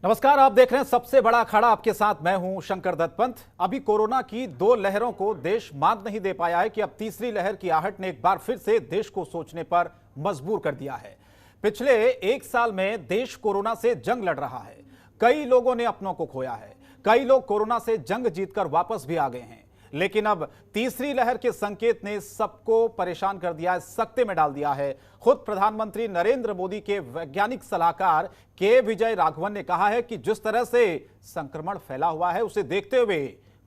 नमस्कार, आप देख रहे हैं सबसे बड़ा अखाड़ा। आपके साथ मैं हूं शंकर दत्त पंत। अभी कोरोना की दो लहरों को देश मात नहीं दे पाया है कि अब तीसरी लहर की आहट ने एक बार फिर से देश को सोचने पर मजबूर कर दिया है। पिछले एक साल में देश कोरोना से जंग लड़ रहा है। कई लोगों ने अपनों को खोया है, कई लोग कोरोना से जंग जीतकर वापस भी आ गए हैं। लेकिन अब तीसरी लहर के संकेत ने सबको परेशान कर दिया है, सकते में डाल दिया है। खुद प्रधानमंत्री नरेंद्र मोदी के वैज्ञानिक सलाहकार के विजय राघवन ने कहा है कि जिस तरह से संक्रमण फैला हुआ है उसे देखते हुए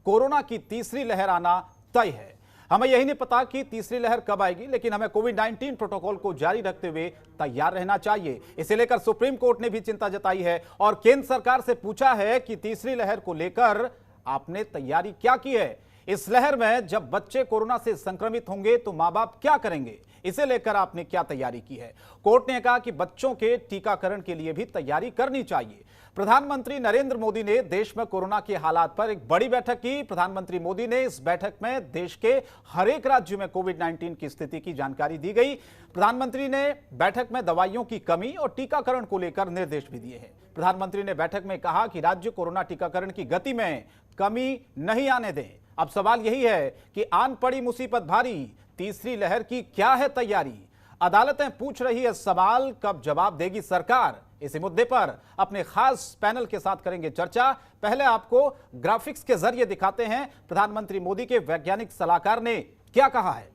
कोरोना की तीसरी लहर आना तय है। हमें यही नहीं पता कि तीसरी लहर कब आएगी, लेकिन हमें कोविड-19 प्रोटोकॉल को जारी रखते हुए तैयार रहना चाहिए। इसे लेकर सुप्रीम कोर्ट ने भी चिंता जताई है और केंद्र सरकार से पूछा है कि तीसरी लहर को लेकर आपने तैयारी क्या की है। इस लहर में जब बच्चे कोरोना से संक्रमित होंगे तो मां बाप क्या करेंगे, इसे लेकर आपने क्या तैयारी की है। कोर्ट ने कहा कि बच्चों के टीकाकरण के लिए भी तैयारी करनी चाहिए। प्रधानमंत्री नरेंद्र मोदी ने देश में कोरोना के हालात पर एक बड़ी बैठक की। प्रधानमंत्री मोदी ने इस बैठक में देश के हर एक राज्य में कोविड-19 की स्थिति की जानकारी दी गई। प्रधानमंत्री ने बैठक में दवाइयों की कमी और टीकाकरण को लेकर निर्देश भी दिए हैं। प्रधानमंत्री ने बैठक में कहा कि राज्य कोरोना टीकाकरण की गति में कमी नहीं आने दें। अब सवाल यही है कि आन पड़ी मुसीबत भारी, तीसरी लहर की क्या है तैयारी। अदालतें पूछ रही है सवाल, कब जवाब देगी सरकार। इसी मुद्दे पर अपने खास पैनल के साथ करेंगे चर्चा। पहले आपको ग्राफिक्स के जरिए दिखाते हैं प्रधानमंत्री मोदी के वैज्ञानिक सलाहकार ने क्या कहा है।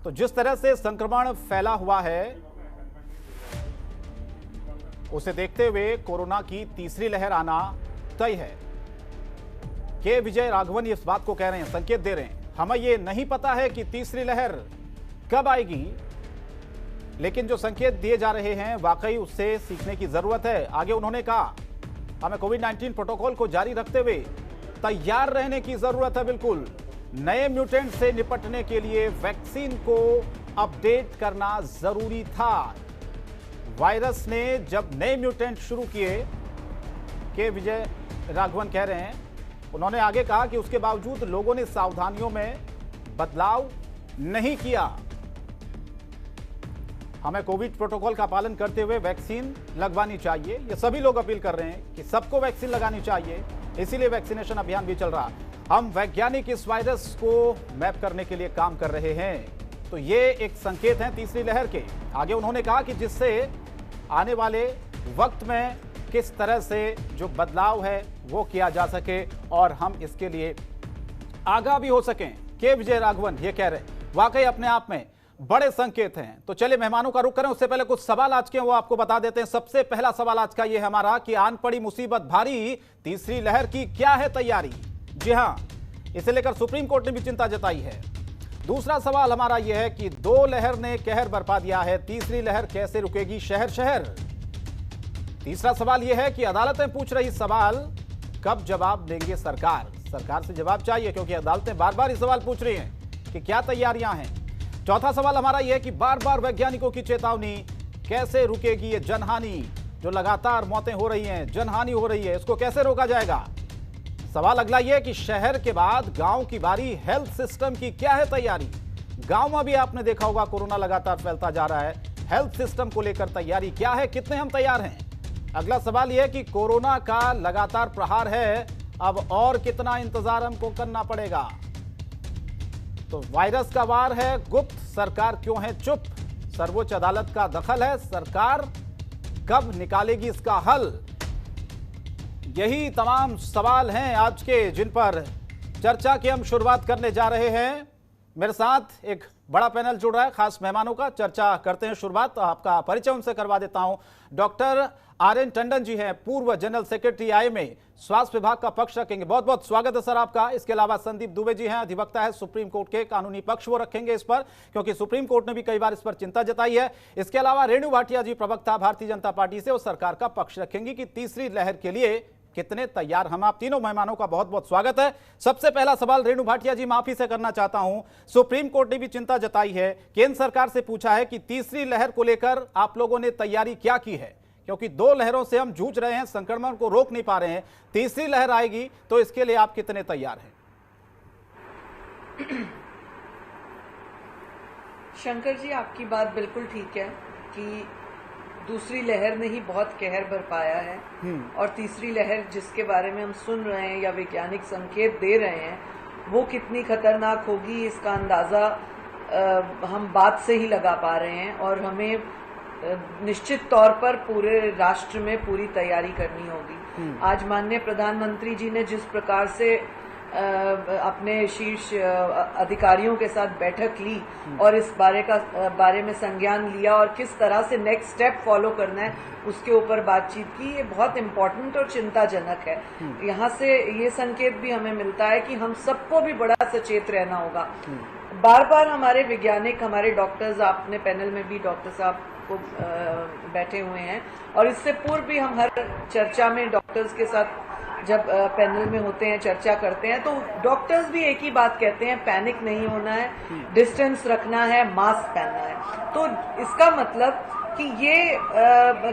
तो जिस तरह से संक्रमण फैला हुआ है उसे देखते हुए कोरोना की तीसरी लहर आना तय है। के विजय राघवन इस बात को कह रहे हैं, संकेत दे रहे हैं। हमें यह नहीं पता है कि तीसरी लहर कब आएगी, लेकिन जो संकेत दिए जा रहे हैं वाकई उससे सीखने की जरूरत है। आगे उन्होंने कहा हमें कोविड-19 प्रोटोकॉल को जारी रखते हुए तैयार रहने की जरूरत है। बिल्कुल नए म्यूटेंट से निपटने के लिए वैक्सीन को अपडेट करना जरूरी था। वायरस ने जब नए म्यूटेंट शुरू किए, के विजय राघवन कह रहे हैं, उन्होंने आगे कहा कि उसके बावजूद लोगों ने सावधानियों में बदलाव नहीं किया। हमें कोविड प्रोटोकॉल का पालन करते हुए वैक्सीन लगवानी चाहिए। ये सभी लोग अपील कर रहे हैं कि सबको वैक्सीन लगानी चाहिए, इसीलिए वैक्सीनेशन अभियान भी चल रहा। हम वैज्ञानिक इस वायरस को मैप करने के लिए काम कर रहे हैं। तो ये एक संकेत है तीसरी लहर के। आगे उन्होंने कहा कि जिससे आने वाले वक्त में किस तरह से जो बदलाव है वो किया जा सके और हम इसके लिए आगाह भी हो सकें। के विजय राघवन ये कह रहे हैं, वाकई अपने आप में बड़े संकेत हैं। तो चलिए मेहमानों का रुख करें, उससे पहले कुछ सवाल आज के वो आपको बता देते हैं। सबसे पहला सवाल आज का ये है हमारा कि आन पड़ी मुसीबत भारी, तीसरी लहर की क्या है तैयारी। जी हां, इसे लेकर सुप्रीम कोर्ट ने भी चिंता जताई है। दूसरा सवाल हमारा यह है कि दो लहर ने कहर बरपा दिया है, तीसरी लहर कैसे रुकेगी शहर शहर। तीसरा सवाल यह है कि अदालतें पूछ रही सवाल, कब जवाब देंगे सरकार। सरकार से जवाब चाहिए क्योंकि अदालतें बार बार ये सवाल पूछ रही हैं कि क्या तैयारियां हैं। चौथा सवाल हमारा यह है कि बार बार वैज्ञानिकों की चेतावनी, कैसे रुकेगी ये जनहानि। जो लगातार मौतें हो रही हैं, जनहानि हो रही है, इसको कैसे रोका जाएगा। सवाल अगला यह है कि शहर के बाद गांव की बारी, हेल्थ सिस्टम की क्या है तैयारी। गांव में भी आपने देखा होगा कोरोना लगातार फैलता जा रहा है, हेल्थ सिस्टम को लेकर तैयारी क्या है, कितने हम तैयार हैं। अगला सवाल यह है कि कोरोना का लगातार प्रहार है, अब और कितना इंतजार हमको करना पड़ेगा। तो वायरस का वार है गुप्त, सरकार क्यों है चुप। सर्वोच्च अदालत का दखल है, सरकार कब निकालेगी इसका हल। यही तमाम सवाल हैं आज के जिन पर चर्चा की हम शुरुआत करने जा रहे हैं। मेरे साथ एक बड़ा पैनल जुड़ रहा है खास मेहमानों का, चर्चा करते हैं शुरुआत। आपका परिचय उनसे करवा देता हूं। Doctor RN. टंडन जी हैं, पूर्व जनरल सेक्रेटरी आईएमए, स्वास्थ्य विभाग का पक्ष रखेंगे। बहुत बहुत स्वागत है सर आपका। इसके अलावा संदीप दुबे जी हैं, अधिवक्ता है सुप्रीम कोर्ट के, कानूनी पक्ष वो रखेंगे इस पर, क्योंकि सुप्रीम कोर्ट ने भी कई बार इस पर चिंता जताई है। इसके अलावा रेणु भाटिया जी, प्रवक्ता भारतीय जनता पार्टी से, वो सरकार का पक्ष रखेंगी कि तीसरी लहर के लिए कितने तैयार हम। आप तीनों मेहमानों का बहुत बहुत स्वागत है। सबसे पहला सवाल रेणु भाटिया जी माफी से करना चाहता हूं। सुप्रीम कोर्ट ने भी चिंता जताई है, केंद्र सरकार से पूछा है कि तीसरी लहर को लेकर आप लोगों ने तैयारी क्या की है, क्योंकि दो लहरों से हम जूझ रहे हैं, संक्रमण को रोक नहीं पा रहे हैं। तीसरी लहर आएगी तो इसके लिए आप कितने तैयार हैं। शंकर जी, आपकी बात बिल्कुल ठीक है कि दूसरी लहर ने ही बहुत कहर बरपाया है और तीसरी लहर जिसके बारे में हम सुन रहे हैं या वैज्ञानिक संकेत दे रहे हैं वो कितनी खतरनाक होगी इसका अंदाजा हम बात से ही लगा पा रहे हैं और हमें निश्चित तौर पर पूरे राष्ट्र में पूरी तैयारी करनी होगी। आज माननीय प्रधानमंत्री जी ने जिस प्रकार से अपने शीर्ष अधिकारियों के साथ बैठक ली और इस बारे में संज्ञान लिया और किस तरह से नेक्स्ट स्टेप फॉलो करना है उसके ऊपर बातचीत की, ये बहुत इम्पोर्टेंट और चिंताजनक है। यहाँ से ये संकेत भी हमें मिलता है कि हम सबको भी बड़ा सचेत रहना होगा। बार बार हमारे वैज्ञानिक, हमारे डॉक्टर्स, आपने पैनल में भी डॉक्टर साहब को बैठे हुए हैं और इससे पूर्व भी हम हर चर्चा में डॉक्टर्स के साथ जब पैनल में होते हैं, चर्चा करते हैं, तो डॉक्टर्स भी एक ही बात कहते हैं, पैनिक नहीं होना है, डिस्टेंस रखना है, मास्क पहनना है। तो इसका मतलब कि ये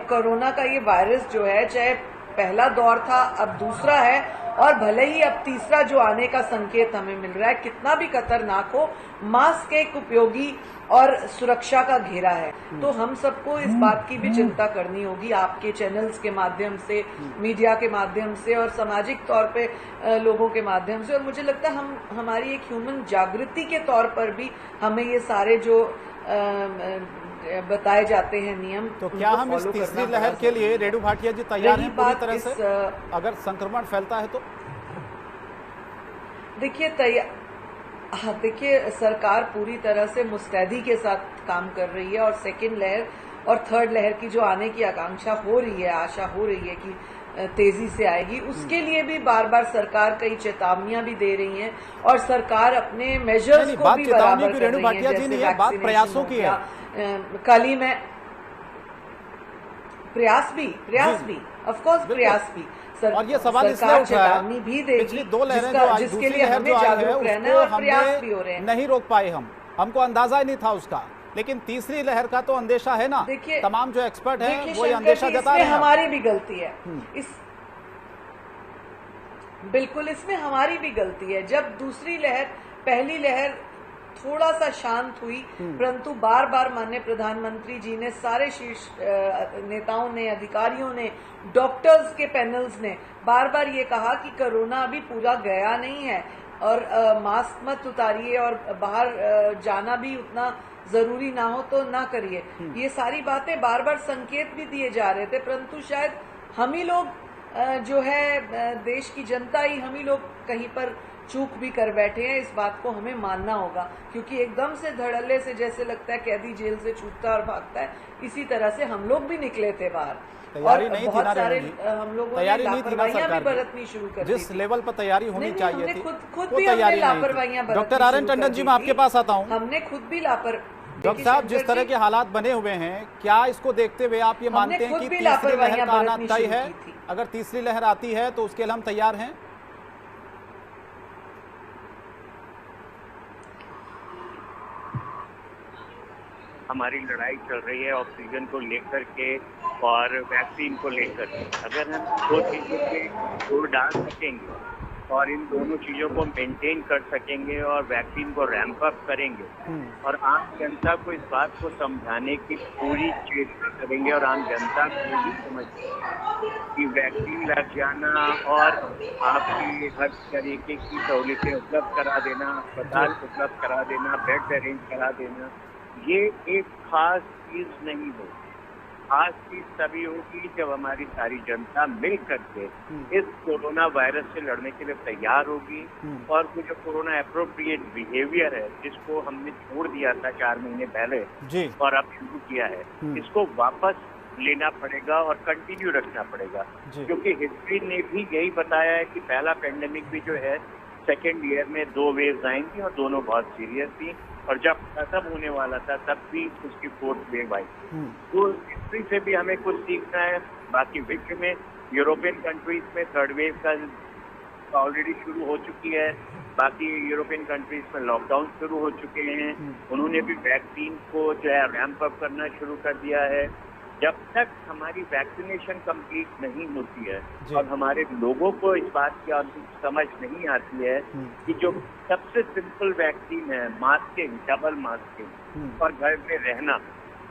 कोरोना का ये वायरस जो है, चाहे पहला दौर था, अब दूसरा है और भले ही अब तीसरा जो आने का संकेत हमें मिल रहा है, कितना भी खतरनाक हो, मास्क एक उपयोगी और सुरक्षा का घेरा है। तो हम सबको इस बात की भी चिंता करनी होगी, आपके चैनल्स के माध्यम से, मीडिया के माध्यम से और सामाजिक तौर पे लोगों के माध्यम से। और मुझे लगता है हमारी एक ह्यूमन जागृति के तौर पर भी हमें ये सारे जो बताए जाते हैं नियम, तो क्या हम इस तीसरी लहर के लिए, रेणु भाटिया जी, तैयार हैं पूरी तरह से अगर संक्रमण फैलता है तो? देखिए सरकार पूरी तरह से मुस्तैदी के साथ काम कर रही है और सेकेंड लहर और थर्ड लहर की जो आने की आकांक्षा हो रही है, आशा हो रही है कि तेजी से आएगी, उसके लिए भी बार बार सरकार कई चेतावनियां भी दे रही है और सरकार अपने मेजर्स को भी बराबर कर रही है। जैसे बात प्रयासों की है, कल ही में प्रयास भी ऑफ कोर्स प्रयास भी और ये सवाल इसलिए उठ रहा है भी देगी, पिछली दो लहरें जो आई, जिसके लिए हमें जागरूक रहना है और प्रयास भी हो रहे हैं। नहीं रोक पाए हमको अंदाजा ही नहीं था उसका, लेकिन तीसरी लहर का तो अंदेशा है ना। तमाम जो एक्सपर्ट हैं वो ये अंदेशा जता रहे हैं। हमारी भी गलती है बिल्कुल इसमें हमारी भी गलती है। जब दूसरी लहर, पहली लहर थोड़ा सा शांत हुई, परंतु बार बार माननीय प्रधानमंत्री जी ने, सारे शीर्ष नेताओं ने, अधिकारियों ने, डॉक्टर्स के पैनल्स ने बार बार ये कहा कि कोरोना अभी पूरा गया नहीं है और मास्क मत उतारिए और बाहर जाना भी उतना जरूरी ना हो तो ना करिए। ये सारी बातें बार बार संकेत भी दिए जा रहे थे, परंतु शायद हम ही लोग जो है देश की जनता ही, हम ही लोग कहीं पर चूक भी कर बैठे हैं। इस बात को हमें मानना होगा, क्योंकि एकदम से धड़ल्ले से जैसे लगता है कैदी जेल से छूटता और भागता है, इसी तरह से हम लोग भी निकले थे बाहर और बहुत सारे हम लोगों ने लापरवाहियां भी बरतनी शुरू कर दी। जिस लेवल पर तैयारी होनी चाहिए थी, खुद भी हमने लापरवाहियां बरतनी। Doctor R N Tandon ji, मैं आपके पास आता हूँ। हमने खुद भी डॉक्टर साहब, जिस तरह के हालात बने हुए हैं, क्या इसको देखते हुए आप ये मानते हैं कि तीसरी लहर का आना तय है? अगर तीसरी लहर आती है तो उसके लिए हम तैयार हैं? हमारी लड़ाई चल रही है ऑक्सीजन को लेकर के और वैक्सीन को लेकर। अगर हम दो चीज़ों पे जोर डाल सकेंगे और इन दोनों चीज़ों को मेंटेन कर सकेंगे और वैक्सीन को रैंप अप करेंगे और आम जनता को इस बात को समझाने की पूरी चेष्टा करेंगे और आम जनता को भी समझेंगे कि वैक्सीन लग जाना और आपकी हर तरीके की सहूलियतें उपलब्ध करा देना, अस्पताल उपलब्ध करा देना, बेड अरेंज करा देना, ये एक खास चीज नहीं हो। खास चीज तभी होगी जब हमारी सारी जनता मिल करके इस कोरोना वायरस से लड़ने के लिए तैयार होगी और वो जो कोरोना एप्रोप्रिएट बिहेवियर है, जिसको हमने छोड़ दिया था 4 महीने पहले और अब शुरू किया है, इसको वापस लेना पड़ेगा और कंटिन्यू रखना पड़ेगा। क्योंकि हिस्ट्री ने भी यही बताया है कि पहला पेंडेमिक भी जो है सेकेंड ईयर में 2 वेव्स आई थी और दोनों बहुत सीरियस थी और जब खत्म होने वाला था तब भी उसकी 4th वेव आई। तो हिस्ट्री से भी हमें कुछ सीखना है। बाकी विश्व में, यूरोपियन कंट्रीज में 3rd वेव का ऑलरेडी शुरू हो चुकी है। बाकी यूरोपियन कंट्रीज में लॉकडाउन शुरू हो चुके हैं। उन्होंने भी वैक्सीन को जो है रैंप अप करना शुरू कर दिया है। जब तक हमारी वैक्सीनेशन कंप्लीट नहीं होती है और हमारे लोगों को इस बात की समझ नहीं आती है कि जो सबसे सिंपल वैक्सीन है, मास्किंग, डबल मास्किंग और घर में रहना,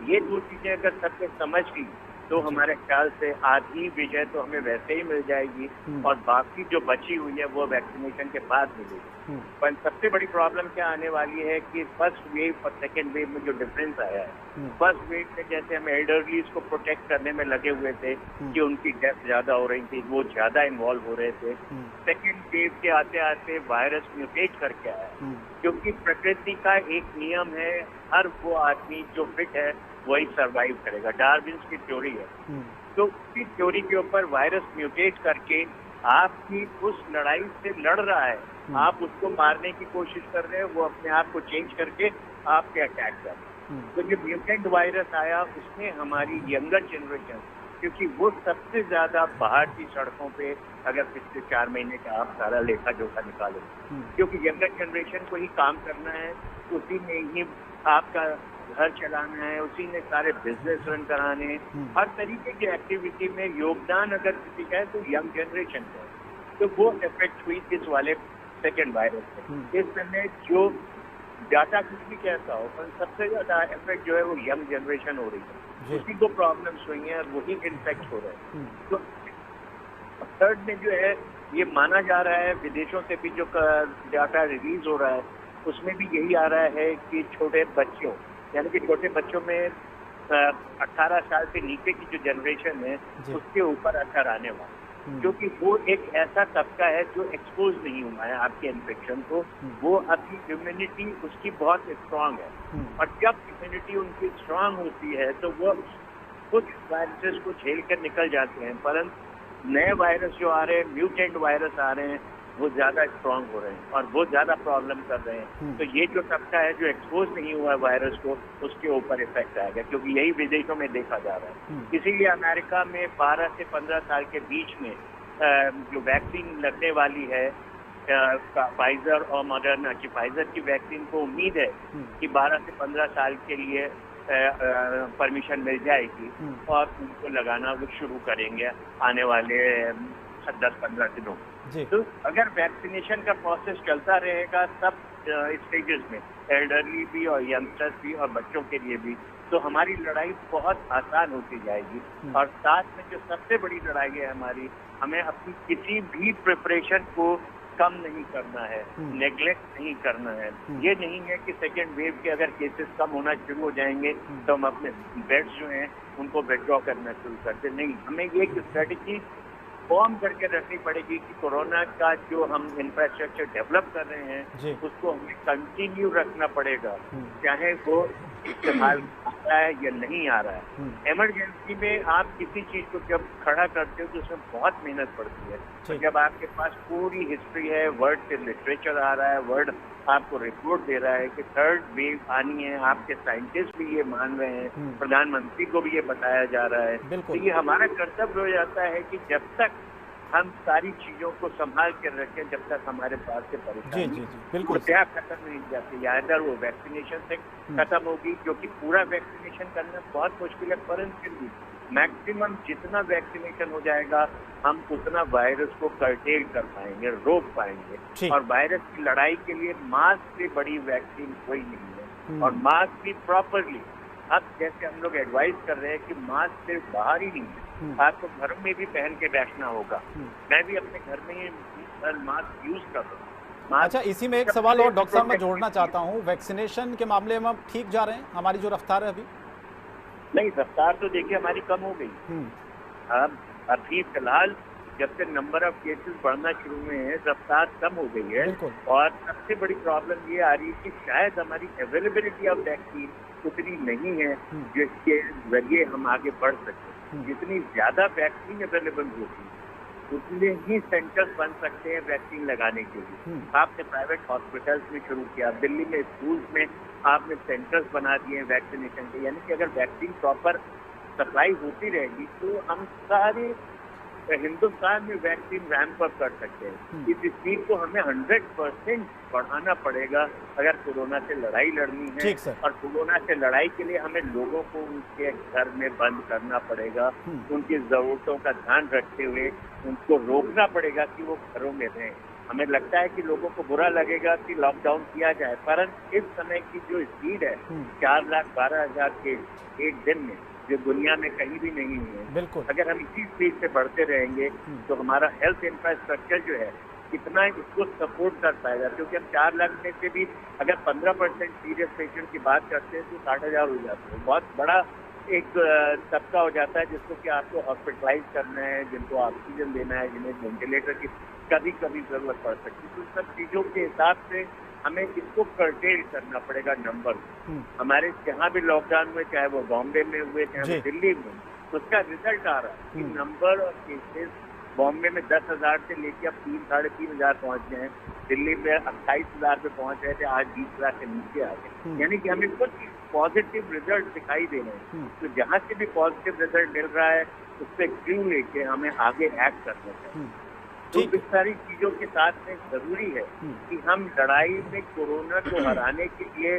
ये 2 चीजें अगर सबको समझ गई तो हमारे ख्याल से आधी विजय तो हमें वैसे ही मिल जाएगी और बाकी जो बची हुई है वो वैक्सीनेशन के बाद मिलेगी। पर सबसे बड़ी प्रॉब्लम क्या आने वाली है कि फर्स्ट वेव और सेकेंड वेव में जो डिफरेंस आया है, फर्स्ट वेव में जैसे हम एल्डरलीज को प्रोटेक्ट करने में लगे हुए थे कि उनकी डेथ ज्यादा हो रही थी, वो ज्यादा इन्वॉल्व हो रहे थे। सेकेंड वेव के आते आते वायरस म्यूटेट करके आया, क्योंकि प्रकृति का एक नियम है, हर वो आदमी जो फिट है वही सरवाइव करेगा। डार्विन्स की थ्योरी है। तो उसी थ्योरी के ऊपर वायरस म्यूटेट करके आपकी उस लड़ाई से लड़ रहा है, आप उसको मारने की कोशिश कर रहे हैं, वो अपने आप को चेंज करके आप पे अटैक कर रहे हैं। तो जो म्यूटेंट वायरस आया उसने हमारी यंगर जनरेशन, क्योंकि वो सबसे ज्यादा बाहर की सड़कों पे अगर पिछले 4 महीने का आप सारा लेखा जोखा निकालो, क्योंकि यंगर जनरेशन को ही काम करना है, उसी में ही आपका घर चलाना है, उसी ने सारे बिजनेस रन कराने हैं, हर तरीके की एक्टिविटी में योगदान अगर किसी का है तो यंग जनरेशन का है। तो वो इफेक्ट हुई इस वाले सेकेंड वायरस से। इस समय जो डाटा कुछ भी कहता हो, पर सबसे ज्यादा इफेक्ट जो है वो यंग जनरेशन हो रही है, उसी को प्रॉब्लम्स हुई हैं और वही इन्फेक्ट हो रहे हैं। तो थर्ड में जो है ये माना जा रहा है, विदेशों से भी जो डाटा रिलीज हो रहा है उसमें भी यही आ रहा है कि छोटे बच्चों, यानी कि छोटे बच्चों में 18 साल से नीचे की जो जनरेशन है उसके ऊपर असर आने वाला, क्योंकि वो एक ऐसा तबका है जो एक्सपोज नहीं हुआ है आपके इन्फेक्शन को, वो अभी इम्यूनिटी उसकी बहुत स्ट्रांग है, और जब इम्यूनिटी उनकी स्ट्रांग होती है तो वो कुछ वायरसेस को झेल कर निकल जाते हैं। परंतु नए वायरस जो आ रहे हैं, म्यूटेंट वायरस आ रहे हैं, वो ज्यादा स्ट्रांग हो रहे हैं और वो ज्यादा प्रॉब्लम कर रहे हैं। तो ये जो तबका है जो एक्सपोज नहीं हुआ है वायरस को, उसके ऊपर इफेक्ट आएगा, क्योंकि यही विदेशों में देखा जा रहा है। इसीलिए अमेरिका में 12 से 15 साल के बीच में जो वैक्सीन लगने वाली है फाइजर और मॉडर्ना की, फाइजर की वैक्सीन को उम्मीद है कि 12 से 15 साल के लिए परमिशन मिल जाएगी और उनको लगाना वो शुरू करेंगे आने वाले 10-15 दिनों में। तो अगर वैक्सीनेशन का प्रोसेस चलता रहेगा सब स्टेजेस में, एल्डरली भी और यंगस्टर्स भी और बच्चों के लिए भी, तो हमारी लड़ाई बहुत आसान होती जाएगी। और साथ में जो सबसे बड़ी लड़ाई है हमारी, हमें अपनी किसी भी प्रिपरेशन को कम नहीं करना है, नेग्लेक्ट नहीं करना है। ये नहीं है कि सेकेंड वेव के अगर केसेस कम होना शुरू हो जाएंगे तो हम अपने बेड्स जो हैं उनको विथड्रॉ करना शुरू करते, नहीं, हमें ये एक स्ट्रेटेजी फॉर्म करके रखनी पड़ेगी कि कोरोना का जो हम इंफ्रास्ट्रक्चर डेवलप कर रहे हैं उसको हमें कंटिन्यू रखना पड़ेगा, चाहे वो इस्तेमाल आ रहा है या नहीं आ रहा है। इमरजेंसी में आप किसी चीज को जब खड़ा करते हो तो उसमें बहुत मेहनत पड़ती है, तो जब आपके पास पूरी हिस्ट्री है, वर्ड से लिटरेचर आ रहा है, वर्ड आपको रिपोर्ट दे रहा है कि थर्ड वेव आनी है, आपके साइंटिस्ट भी ये मान रहे हैं, प्रधानमंत्री को भी ये बताया जा रहा है, तो ये हमारा कर्तव्य हो जाता है कि जब तक हम सारी चीजों को संभाल कर रखें, जब तक हमारे पास से परेशानी बिल्कुल क्या खत्म नहीं जाती, या इधर वो वैक्सीनेशन से खत्म होगी, क्योंकि पूरा वैक्सीनेशन करना बहुत मुश्किल है, परंतु फिर भी मैक्सिमम जितना वैक्सीनेशन हो जाएगा हम उतना वायरस को कर्टेल कर पाएंगे, रोक पाएंगे। और वायरस की लड़ाई के लिए मास्क से बड़ी वैक्सीन कोई नहीं है, और मास्क भी प्रॉपरली, अब जैसे हम लोग एडवाइस कर रहे हैं कि मास्क सिर्फ बाहर ही नहीं है, आपको घर में भी पहन के बैठना होगा। मैं भी अपने घर में ही मास्क यूज कर रहा हूँ। अच्छा, इसी में एक सवाल और डॉक्टर साहब मैं जोड़ना चाहता हूँ, वैक्सीनेशन के मामले में हम ठीक जा रहे हैं, हमारी जो रफ्तार है अभी? नहीं, रफ्तार तो देखिए हमारी कम हो गई। अब अभी फिलहाल जब से नंबर ऑफ केसेस बढ़ना शुरू हुए हैं, रफ्तार कम हो गई है, और सबसे बड़ी प्रॉब्लम ये आ रही है कि शायद हमारी अवेलेबिलिटी ऑफ वैक्सीन उतनी नहीं है जिसके जरिए हम आगे बढ़ सकते। जितनी ज्यादा वैक्सीन अवेलेबल होगी उतने ही सेंटर्स बन सकते हैं वैक्सीन लगाने के लिए। आपने प्राइवेट हॉस्पिटल्स में शुरू किया, दिल्ली में स्कूल्स में आपने सेंटर्स बना दिए वैक्सीनेशन के, यानी कि अगर वैक्सीन प्रॉपर सप्लाई होती रहेगी तो हम सारे हिंदुस्तान में वैक्सीन रैंप अप कर सकते हैं। इस स्पीड को हमें 100% बढ़ाना पड़ेगा अगर कोरोना से लड़ाई लड़नी है, और कोरोना से लड़ाई के लिए हमें लोगों को उनके घर में बंद करना पड़ेगा, उनकी जरूरतों का ध्यान रखते हुए उनको रोकना पड़ेगा कि वो घरों में रहें। हमें लगता है कि लोगों को बुरा लगेगा कि लॉकडाउन किया जाए, परंतु इस समय की जो स्पीड है 4,12,000 केस एक दिन में, जो दुनिया में कहीं भी नहीं हुए। बिल्कुल। अगर हम इसी स्पीड से बढ़ते रहेंगे तो हमारा हेल्थ इंफ्रास्ट्रक्चर जो है कितना इसको सपोर्ट कर पाएगा, क्योंकि हम 4 लाख में से भी अगर 15% सीरियस पेशेंट की बात करते हैं तो 60,000 हो जाते हैं। बहुत बड़ा एक तबका हो जाता है जिसको कि आपको हॉस्पिटलाइज करना है, जिनको ऑक्सीजन देना है, जिन्हें वेंटिलेटर की कभी कभी जरूरत पड़ सकती है। तो सब चीजों के हिसाब से हमें इसको कर्टेल करना पड़ेगा नंबर। हमारे जहाँ भी लॉकडाउन हुए, चाहे वो बॉम्बे में हुए, चाहे वो दिल्ली में, उसका रिजल्ट आ रहा है कि नंबर और केसेस बॉम्बे में 10,000 से लेकर अब 3-3,500 पहुंच गए हैं। दिल्ली में 28,000 पे पहुंच रहे थे, आज 20 लाख के नीचे आ गए। यानी कि हमें कुछ पॉजिटिव रिजल्ट दिखाई दे रहे हैं। तो जहाँ से भी पॉजिटिव रिजल्ट मिल रहा है उस पर क्यों लेके हमें आगे एक्ट करना चाहिए। तो इस सारी चीजों के साथ में जरूरी है कि हम लड़ाई में कोरोना को हराने के लिए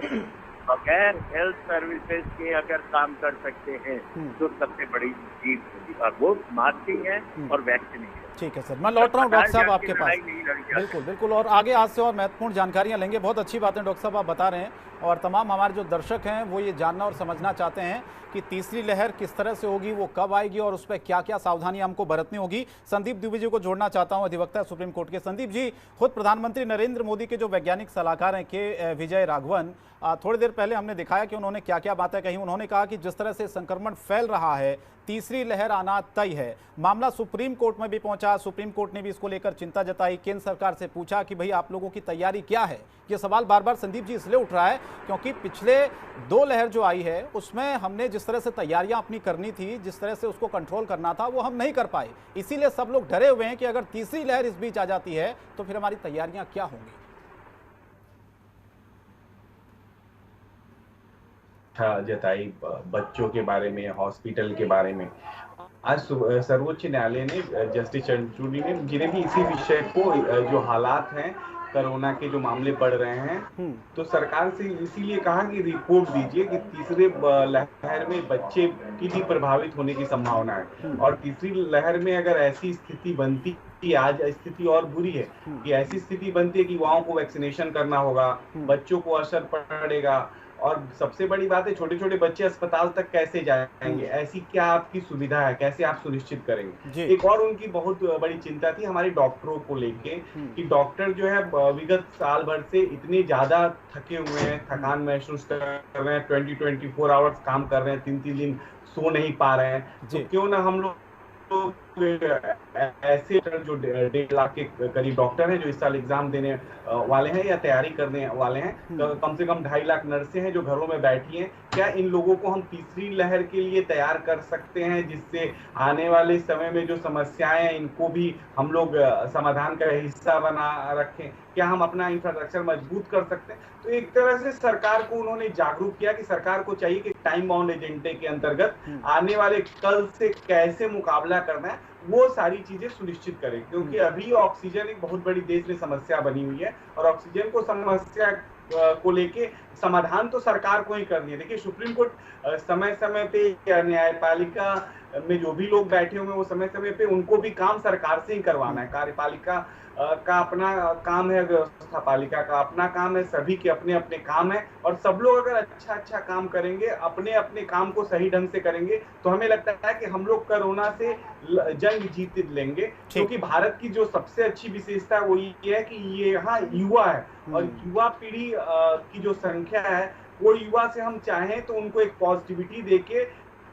बगैर हेल्थ सर्विसेज के अगर काम कर सकते हैं तो सबसे बड़ी चीज होगी, और वो मास्किंग है और वैक्सीनिंग है। ठीक है सर, मैं लौट रहा हूँ डॉक्टर साहब आपके पास। बिल्कुल बिल्कुल, और आगे आज से और महत्वपूर्ण जानकारियां लेंगे। बहुत अच्छी बातें डॉक्टर साहब आप बता रहे हैं, और तमाम हमारे जो दर्शक हैं वो ये जानना और समझना चाहते हैं कि तीसरी लहर किस तरह से होगी, वो कब आएगी और उस पर क्या क्या सावधानी हमको बरतनी होगी। संदीप दुबे जी को जोड़ना चाहता हूं, अधिवक्ता सुप्रीम कोर्ट के। संदीप जी, खुद प्रधानमंत्री नरेंद्र मोदी के जो वैज्ञानिक सलाहकार हैं के विजय राघवन, थोड़ी देर पहले हमने दिखाया कि उन्होंने क्या क्या बातें कही। उन्होंने कहा कि जिस तरह से संक्रमण फैल रहा है, तीसरी लहर आना तय है। मामला सुप्रीम कोर्ट में भी पहुंचा, सुप्रीम कोर्ट ने भी इसको लेकर चिंता जताई, केंद्र सरकार से पूछा कि भाई आप लोगों की तैयारी क्या है। ये सवाल बार बार संदीप जी इसलिए उठ रहा है क्योंकि पिछले 2 लहर जो आई है उसमें हमने जिस तरह से तैयारियां अपनी करनी थी, जिस तरह से उसको कंट्रोल करना था, वो हम नहीं कर पाए। इसीलिए सब लोग डरे हुए हैं कि अगर तीसरी लहर इस बीच आ जाती है तो फिर हमारी तैयारियां क्या होंगी। जताई बच्चों के बारे में, हॉस्पिटल के बारे में। आज सर्वोच्च न्यायालय ने जस्टिस चंद्रचूड़ ने जिन्हें भी इसी विषय को, जो हालात हैं कोरोना के जो मामले बढ़ रहे हैं, तो सरकार से इसीलिए कहा कि रिपोर्ट दीजिए कि तीसरे लहर में बच्चे की भी प्रभावित होने की संभावना है, और तीसरी लहर में अगर ऐसी स्थिति बनती, आज स्थिति और बुरी है कि ऐसी स्थिति बनती है कि युवाओं को वैक्सीनेशन करना होगा, बच्चों को असर पड़ेगा, और सबसे बड़ी बात है छोटे छोटे बच्चे अस्पताल तक कैसे जाएंगे, ऐसी क्या आपकी सुविधा है, कैसे आप सुनिश्चित करेंगे। एक और उनकी बहुत बड़ी चिंता थी हमारे डॉक्टरों को लेके कि डॉक्टर जो है विगत साल भर से इतने ज्यादा थके हुए हैं, थकान महसूस कर रहे हैं, 24 आवर्स काम कर रहे हैं, 3-3 दिन सो नहीं पा रहे हैं। तो क्यों ना हम लोग ऐसे जो 1.5 लाख के करीब डॉक्टर हैं जो इस साल एग्जाम देने वाले हैं या तैयारी करने वाले हैं, कम से कम 2.5 लाख नर्सें हैं जो घरों में बैठी हैं, क्या इन लोगों को हम तीसरी लहर के लिए तैयार कर सकते हैं, जिससे आने वाले समय में जो समस्याएं हैं इनको भी हम लोग समाधान का हिस्सा बना रखें, क्या हम अपना इंफ्रास्ट्रक्चर मजबूत कर सकते हैं। तो एक तरह से सरकार को उन्होंने जागरूक किया कि सरकार को चाहिए कि टाइम बाउंड एजेंडे के अंतर्गत आने वाले कल से कैसे मुकाबला करना है वो सारी चीजें सुनिश्चित करें, क्योंकि अभी ऑक्सीजन एक बहुत बड़ी देश में समस्या बनी हुई है, और ऑक्सीजन को समस्या को लेके समाधान तो सरकार को ही करनी है। देखिए सुप्रीम कोर्ट समय समय पे, न्यायपालिका में जो भी लोग बैठे हुए हैं वो समय समय पे उनको भी काम सरकार से ही करवाना है। कार्यपालिका का अपना काम है, व्यवस्था पालिका का अपना काम है, सभी के अपने अपने काम है, और सब लोग अगर अच्छा काम करेंगे, अपने अपने काम को सही ढंग से करेंगे, तो हमें लगता है कि हम लोग कोरोना से जंग जीत लेंगे। क्योंकि भारत की जो सबसे अच्छी विशेषता है वो ये है कि ये यहाँ युवा है, और युवा पीढ़ी की जो संख्या है वो युवा से हम चाहें तो उनको एक पॉजिटिविटी देके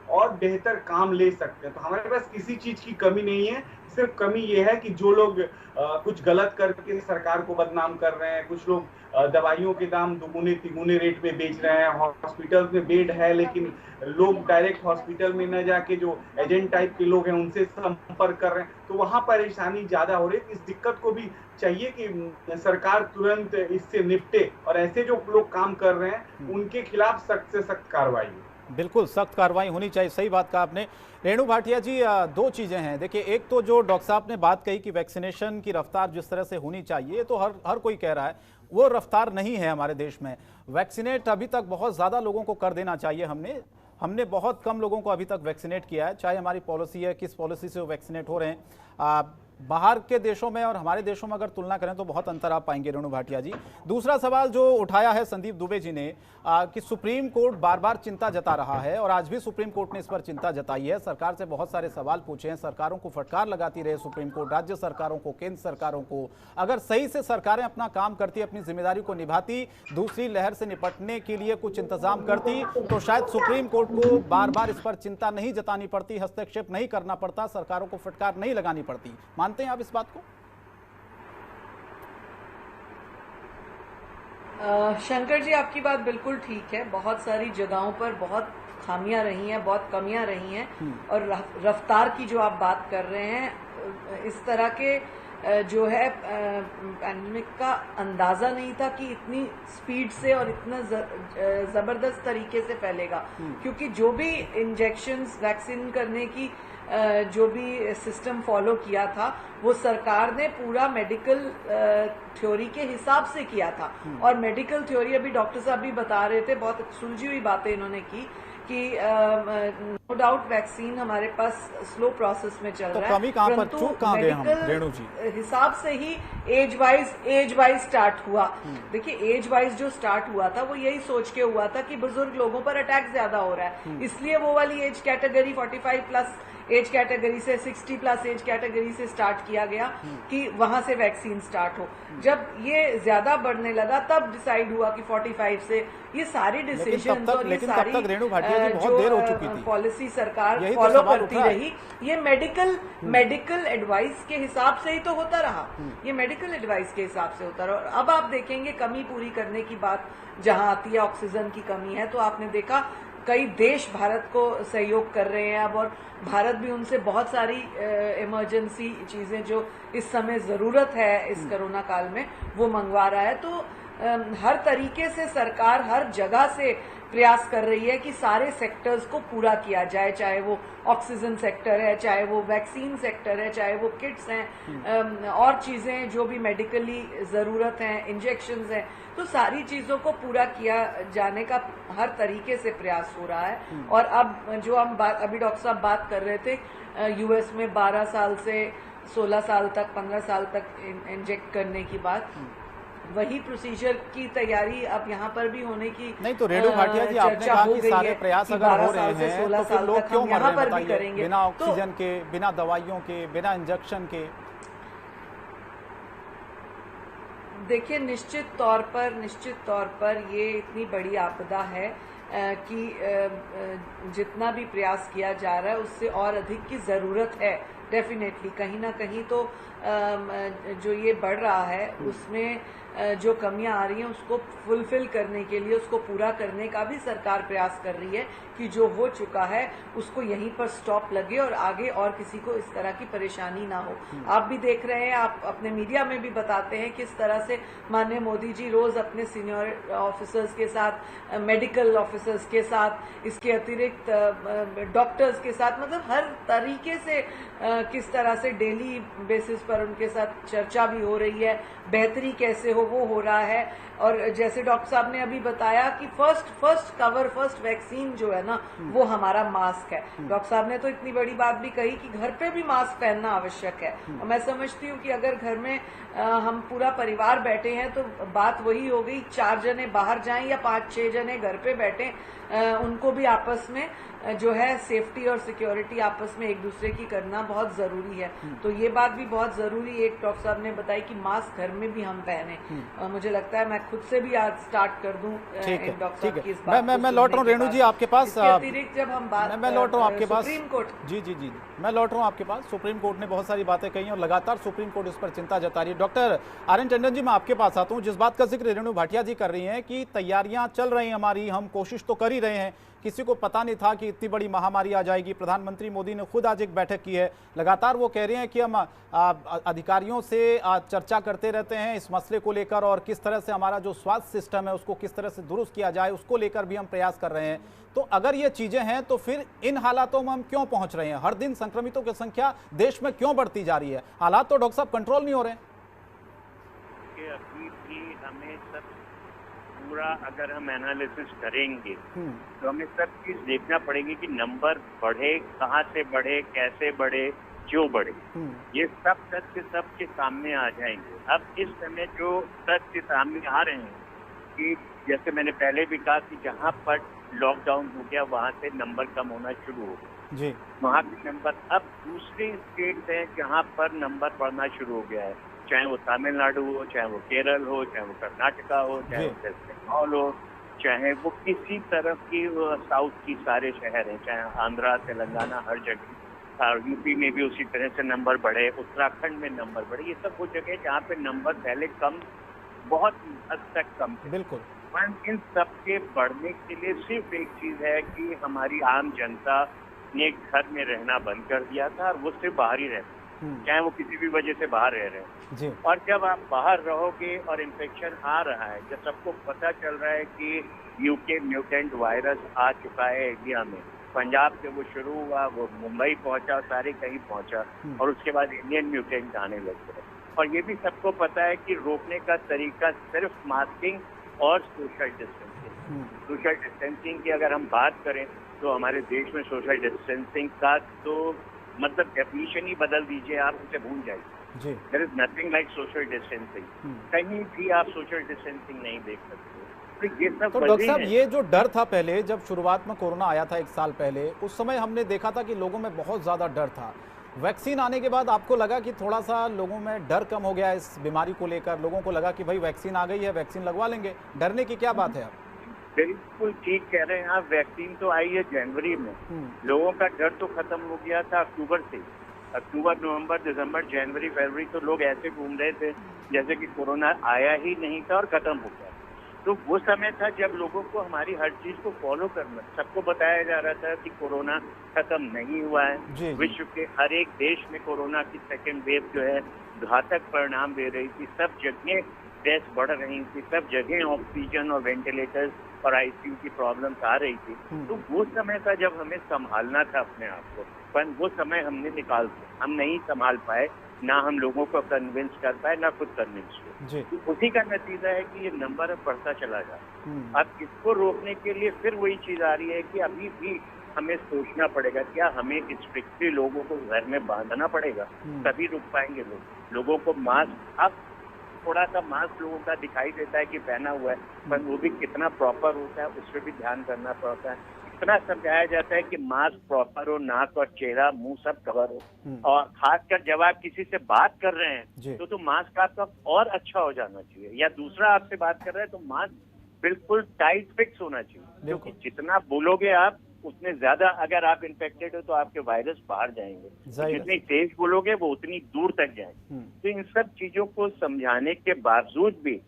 और बेहतर काम ले सकते हैं। तो हमारे पास किसी चीज की कमी नहीं है, सिर्फ कमी ये है कि जो लोग कुछ गलत करके सरकार को बदनाम कर रहे हैं, कुछ लोग दवाइयों के दाम दुगुने तिगुने रेट में बेच रहे हैं, हॉस्पिटल में बेड है लेकिन लोग डायरेक्ट हॉस्पिटल में न जाके जो एजेंट टाइप के लोग हैं उनसे संपर्क कर रहे हैं, तो वहां परेशानी ज्यादा हो रही है। इस दिक्कत को भी चाहिए कि सरकार तुरंत इससे निपटे, और ऐसे जो लोग काम कर रहे हैं उनके खिलाफ सख्त से सख्त कार्रवाई। बिल्कुल सख्त कार्रवाई होनी चाहिए, सही बात कहा आपने। रेणु भाटिया जी, 2 चीज़ें हैं। देखिए, एक तो जो डॉक्टर साहब ने बात कही कि वैक्सीनेशन की रफ्तार जिस तरह से होनी चाहिए, तो हर कोई कह रहा है वो रफ्तार नहीं है हमारे देश में। वैक्सीनेट अभी तक बहुत ज़्यादा लोगों को कर देना चाहिए। हमने बहुत कम लोगों को अभी तक वैक्सीनेट किया है, चाहे हमारी पॉलिसी है, किस पॉलिसी से वो वैक्सीनेट हो रहे हैं। बाहर के देशों में और हमारे देशों में अगर तुलना करें तो बहुत अंतर आप पाएंगे रेणु भाटिया जी। दूसरा सवाल जो उठाया है संदीप दुबे जी ने कि सुप्रीम कोर्ट बार बार चिंता जता रहा है और आज भी सुप्रीम कोर्ट ने इस पर चिंता जताई है। सरकार से बहुत सारे सवाल पूछे हैं, सरकारों को फटकार लगाती रहे सुप्रीम कोर्ट, राज्य सरकारों को, केंद्र सरकारों को। अगर सही से सरकारें अपना काम करती, अपनी जिम्मेदारी को निभाती, दूसरी लहर से निपटने के लिए कुछ इंतजाम करती, तो शायद सुप्रीम कोर्ट को बार बार इस पर चिंता नहीं जतानी पड़ती, हस्तक्षेप नहीं करना पड़ता, सरकारों को फटकार नहीं लगानी पड़ती। मानते हैं आप इस बात को? शंकर जी, आपकी बात बिल्कुल ठीक है। बहुत सारी जगहों पर बहुत खामियां रही हैं, बहुत कमियां रही हैं, और रफ्तार की जो आप बात कर रहे हैं, इस तरह के जो है पैंडेमिक का अंदाजा नहीं था कि इतनी स्पीड से और इतना जबरदस्त तरीके से फैलेगा। क्योंकि जो भी इंजेक्शंस, वैक्सीन करने की जो भी सिस्टम फॉलो किया था, वो सरकार ने पूरा मेडिकल थ्योरी के हिसाब से किया था। और मेडिकल थ्योरी, अभी डॉक्टर साहब भी बता रहे थे, बहुत सुलझी हुई बातें इन्होंने की कि नो डाउट वैक्सीन हमारे पास स्लो प्रोसेस में चल रहा है, परंतु मेडिकल हिसाब से ही एज वाइज स्टार्ट हुआ। देखिए, एज वाइज जो स्टार्ट हुआ था वो यही सोच के हुआ था कि बुजुर्ग लोगों पर अटैक ज्यादा हो रहा है, इसलिए वो वाली age category 45 plus age category से 60 प्लस एज कैटेगरी से स्टार्ट किया गया कि वहां से वैक्सीन स्टार्ट हो। जब ये ज्यादा बढ़ने लगा तब डिसाइड हुआ कि 45 से। ये सारी डिसीजन और ये सारी जो पॉलिसी सरकार फॉलो करती रही, ये मेडिकल एडवाइस के हिसाब से ही तो होता रहा। ये मेडिकल एडवाइस के हिसाब से होता रहा। और अब आप देखेंगे कमी पूरी करने की बात जहां आती है, ऑक्सीजन की कमी है, तो आपने देखा कई देश भारत को सहयोग कर रहे हैं अब, और भारत भी उनसे बहुत सारी इमरजेंसी चीजें जो इस समय जरूरत है इस कोरोना काल में, वो मंगवा रहा है। तो हर तरीके से सरकार हर जगह से प्रयास कर रही है कि सारे सेक्टर्स को पूरा किया जाए, चाहे वो ऑक्सीजन सेक्टर है, चाहे वो वैक्सीन सेक्टर है, चाहे वो किट्स हैं, और चीजें जो भी मेडिकली जरूरत है, इंजेक्शंस हैं, तो सारी चीजों को पूरा किया जाने का हर तरीके से प्रयास हो रहा है। और अब जो हम अभी डॉक्टर साहब बात कर रहे थे, यूएस में 12 साल से 16 साल तक, 15 साल तक इंजेक्ट करने की बात, वही प्रोसीजर की तैयारी अब यहाँ पर भी होने की नहीं। तो रेणु भाटिया जी, आपने कहा कि सारे प्रयास अगर हो रहे हैं तो फिर लोग क्यों मर रहे हैं बताइए, बिना ऑक्सीजन के, बिना दवाइयों के, बिना इंजेक्शन के? देखिए, निश्चित तौर पर ये इतनी बड़ी आपदा है कि जितना भी प्रयास किया जा रहा है उससे और अधिक की जरूरत है। डेफिनेटली कहीं ना कहीं तो जो ये बढ़ रहा है उसमें जो कमियां आ रही हैं उसको फुलफिल करने के लिए, उसको पूरा करने का भी सरकार प्रयास कर रही है कि जो हो चुका है उसको यहीं पर स्टॉप लगे और आगे और किसी को इस तरह की परेशानी ना हो। आप भी देख रहे हैं, आप अपने मीडिया में भी बताते हैं किस तरह से माननीय मोदी जी रोज अपने सीनियर ऑफिसर्स के साथ, मेडिकल ऑफिसर्स के साथ, इसके अतिरिक्त डॉक्टर्स के साथ, मतलब हर तरीके से किस तरह से डेली बेसिस पर उनके साथ चर्चा भी हो रही है, बेहतरी कैसे हो रहा है। और जैसे डॉक्टर साहब ने अभी बताया कि फर्स्ट वैक्सीन जो है ना, वो हमारा मास्क है। डॉक्टर साहब ने तो इतनी बड़ी बात भी कही कि घर पे भी मास्क पहनना आवश्यक है। और मैं समझती हूँ कि अगर घर में हम पूरा परिवार बैठे हैं तो बात वही हो गई, 4 जने बाहर जाएं या 5-6 जने घर पे बैठे, उनको भी आपस में जो है सेफ्टी और सिक्योरिटी आपस में एक दूसरे की करना बहुत जरूरी है। तो ये बात भी बहुत जरूरी है। एक डॉक्टर साहब ने बताई कि मास्क घर में भी हम पहने। मुझे लगता है मैं खुद से भी आज स्टार्ट कर दूं डॉक्टर साहब की इस बात को। मैं लौट रहा हूँ रेणु जी आपके पास। अतिरिक्त जब हम बात, मैं लौट रहा हूँ आपके पास, सुप्रीम कोर्ट, जी मैं लौट रहा हूँ आपके पास। सुप्रीम कोर्ट ने बहुत सारी बातें कही और लगातार सुप्रीम कोर्ट इस पर चिंता जता रही है। डॉक्टर आर्यन टंडन जी, मैं आपके पास आता हूँ। जिस बात का जिक्र रेणु भाटिया जी कर रही हैं कि तैयारियां चल रही हैं हमारी, हम कोशिश तो कर ही रहे हैं, किसी को पता नहीं था कि इतनी बड़ी महामारी आ जाएगी। प्रधानमंत्री मोदी ने खुद आज एक बैठक की है, लगातार वो कह रहे हैं कि हम अधिकारियों से चर्चा करते रहते हैं इस मसले को लेकर, और किस तरह से हमारा जो स्वास्थ्य सिस्टम है उसको किस तरह से दुरुस्त किया जाए उसको लेकर भी हम प्रयास कर रहे हैं। तो अगर ये चीजें हैं तो फिर इन हालातों में हम क्यों पहुंच रहे हैं? हर दिन संक्रमितों की संख्या देश में क्यों बढ़ती जा रही है? हालात तो डॉक्टर साहब कंट्रोल नहीं हो रहे हैं। अभी भी हमें सब पूरा अगर हम एनालिसिस करेंगे तो हमें सब चीज देखना पड़ेगी कि नंबर बढ़े, कहाँ से बढ़े, कैसे बढ़े, जो बढ़े, ये सब तथ्य सबके सामने आ जाएंगे। अब इस समय जो तथ्य सामने आ रहे हैं कि जैसे मैंने पहले भी कहा कि जहाँ पर लॉकडाउन हो गया वहाँ से नंबर कम होना शुरू हो गया जी, वहाँ के नंबर, अब दूसरे स्टेट हैं जहाँ पर नंबर बढ़ना शुरू हो गया है, चाहे वो तमिलनाडु हो, चाहे वो केरल हो, चाहे वो कर्नाटका हो, चाहे वो वेस्ट बंगाल हो, चाहे वो किसी तरफ की साउथ की सारे शहर हैं, चाहे आंध्रा तेलंगाना, हर जगह, और यूपी में भी उसी तरह से नंबर बढ़े, उत्तराखंड में नंबर बढ़े। ये सब वो जगह जहाँ पे नंबर पहले कम, बहुत हद तक कम थे। बिल्कुल। इन सब के बढ़ने के लिए सिर्फ एक चीज है कि हमारी आम जनता ने घर में रहना बंद कर दिया था और वो सिर्फ बाहर ही रहते, चाहे वो किसी भी वजह से बाहर रह रहे हैं जी। और जब आप बाहर रहोगे और इन्फेक्शन आ रहा है, जब सबको पता चल रहा है कि यूके म्यूटेंट वायरस आ चुका है इंडिया में, पंजाब से वो शुरू हुआ, वो मुंबई पहुंचा, सारे कहीं पहुंचा और उसके बाद इंडियन म्यूटेंट आने लग गए। और ये भी सबको पता है कि रोकने का तरीका सिर्फ मास्किंग और सोशल डिस्टेंसिंग। सोशल डिस्टेंसिंग की अगर हम बात करें तो हमारे देश में सोशल डिस्टेंसिंग का तो मतलब डेफिनेशन ही बदल दीजिए, आप उसे भूल जाइए। There is nothing like social distancing. कहीं भी आप सोशल डिस्टेंसिंग नहीं देख सकते। तो ये सब तो डॉक्टर साहब, ये जो डर था पहले, जब शुरुआत में कोरोना आया था 1 साल पहले, उस समय हमने देखा था कि लोगों में बहुत ज़्यादा डर था। वैक्सीन आने के बाद आपको लगा कि थोड़ा सा लोगों में डर कम हो गया इस बीमारी को लेकर, लोगों को लगा कि भाई वैक्सीन आ गई है, वैक्सीन लगवा लेंगे, डरने की क्या बात है अब? बिल्कुल ठीक कह रहे हैं आप। वैक्सीन तो आई है जनवरी में, लोगों का डर तो खत्म हो गया था अक्टूबर से। अक्टूबर, नवंबर, दिसंबर, जनवरी, फरवरी तो लोग ऐसे घूम रहे थे जैसे कि कोरोना आया ही नहीं था और खत्म हो गया। तो वो समय था जब लोगों को हमारी हर चीज को फॉलो करना, सबको बताया जा रहा था कि कोरोना खत्म नहीं हुआ है। विश्व के हर एक देश में कोरोना की सेकेंड वेव जो है घातक परिणाम दे रही थी, सब जगह डेथ बढ़ रही थी, सब जगह ऑक्सीजन और वेंटिलेटर्स और आईसीयू की प्रॉब्लम्स आ रही थी। तो वो समय था जब हमें संभालना था अपने आप को, पर वो समय हमने निकाल दिया। हम नहीं संभाल पाए, ना हम लोगों को कन्विंस कर पाए, ना खुद कन्विंस हुए। तो उसी का नतीजा है कि ये नंबर अब बढ़ता चला जाए। अब इसको रोकने के लिए फिर वही चीज आ रही है कि अभी भी हमें सोचना पड़ेगा, क्या हमें स्ट्रिक्टली लोगों को घर में बांधना पड़ेगा, तभी रुक पाएंगे लोग। लोगों को मास्क, अब थोड़ा सा मास्क लोगों का दिखाई देता है कि पहना हुआ है, पर वो भी कितना प्रॉपर होता है उस पर भी ध्यान करना पड़ता है। इतना समझाया जाता है कि मास्क प्रॉपर हो, नाक और चेहरा मुंह सब कवर हो, और खासकर जब आप किसी से बात कर रहे हैं तो मास्क आपका और अच्छा हो जाना चाहिए, या दूसरा आपसे बात कर रहा है तो मास्क बिल्कुल टाइट फिक्स होना चाहिए, क्योंकि जितना बोलोगे आप उतने ज्यादा, अगर आप इन्फेक्टेड हो तो आपके वायरस बाहर जाएंगे, तो जितनी तेज बोलोगे वो उतनी दूर तक जाएंगे। तो इन सब चीजों को समझाने के बावजूद भी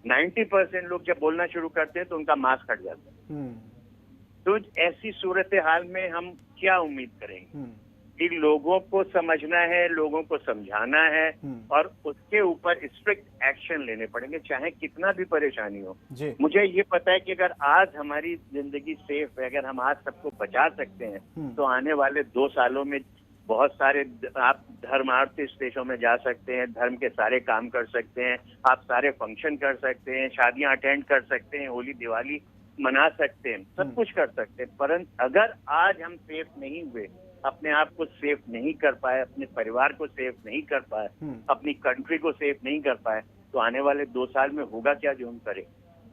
90% लोग जब बोलना शुरू करते हैं तो उनका मास्क हट जाता है। तो ऐसी सूरत हाल में हम क्या उम्मीद करेंगे कि लोगों को समझना है, लोगों को समझाना है और उसके ऊपर स्ट्रिक्ट एक्शन लेने पड़ेंगे, चाहे कितना भी परेशानी हो। मुझे ये पता है कि अगर आज हमारी जिंदगी सेफ है, अगर हम आज सबको बचा सकते हैं, तो आने वाले 2 सालों में बहुत सारे आप धर्मार्थ देशों में जा सकते हैं, धर्म के सारे काम कर सकते हैं, आप सारे फंक्शन कर सकते हैं, शादियां अटेंड कर सकते हैं, होली दिवाली मना सकते हैं, सब कुछ कर सकते हैं। परंतु अगर आज हम सेफ नहीं हुए, अपने आप को सेफ नहीं कर पाए, अपने परिवार को सेफ नहीं कर पाए, अपनी कंट्री को सेफ नहीं कर पाए, तो आने वाले 2 साल में होगा क्या जो हम करें।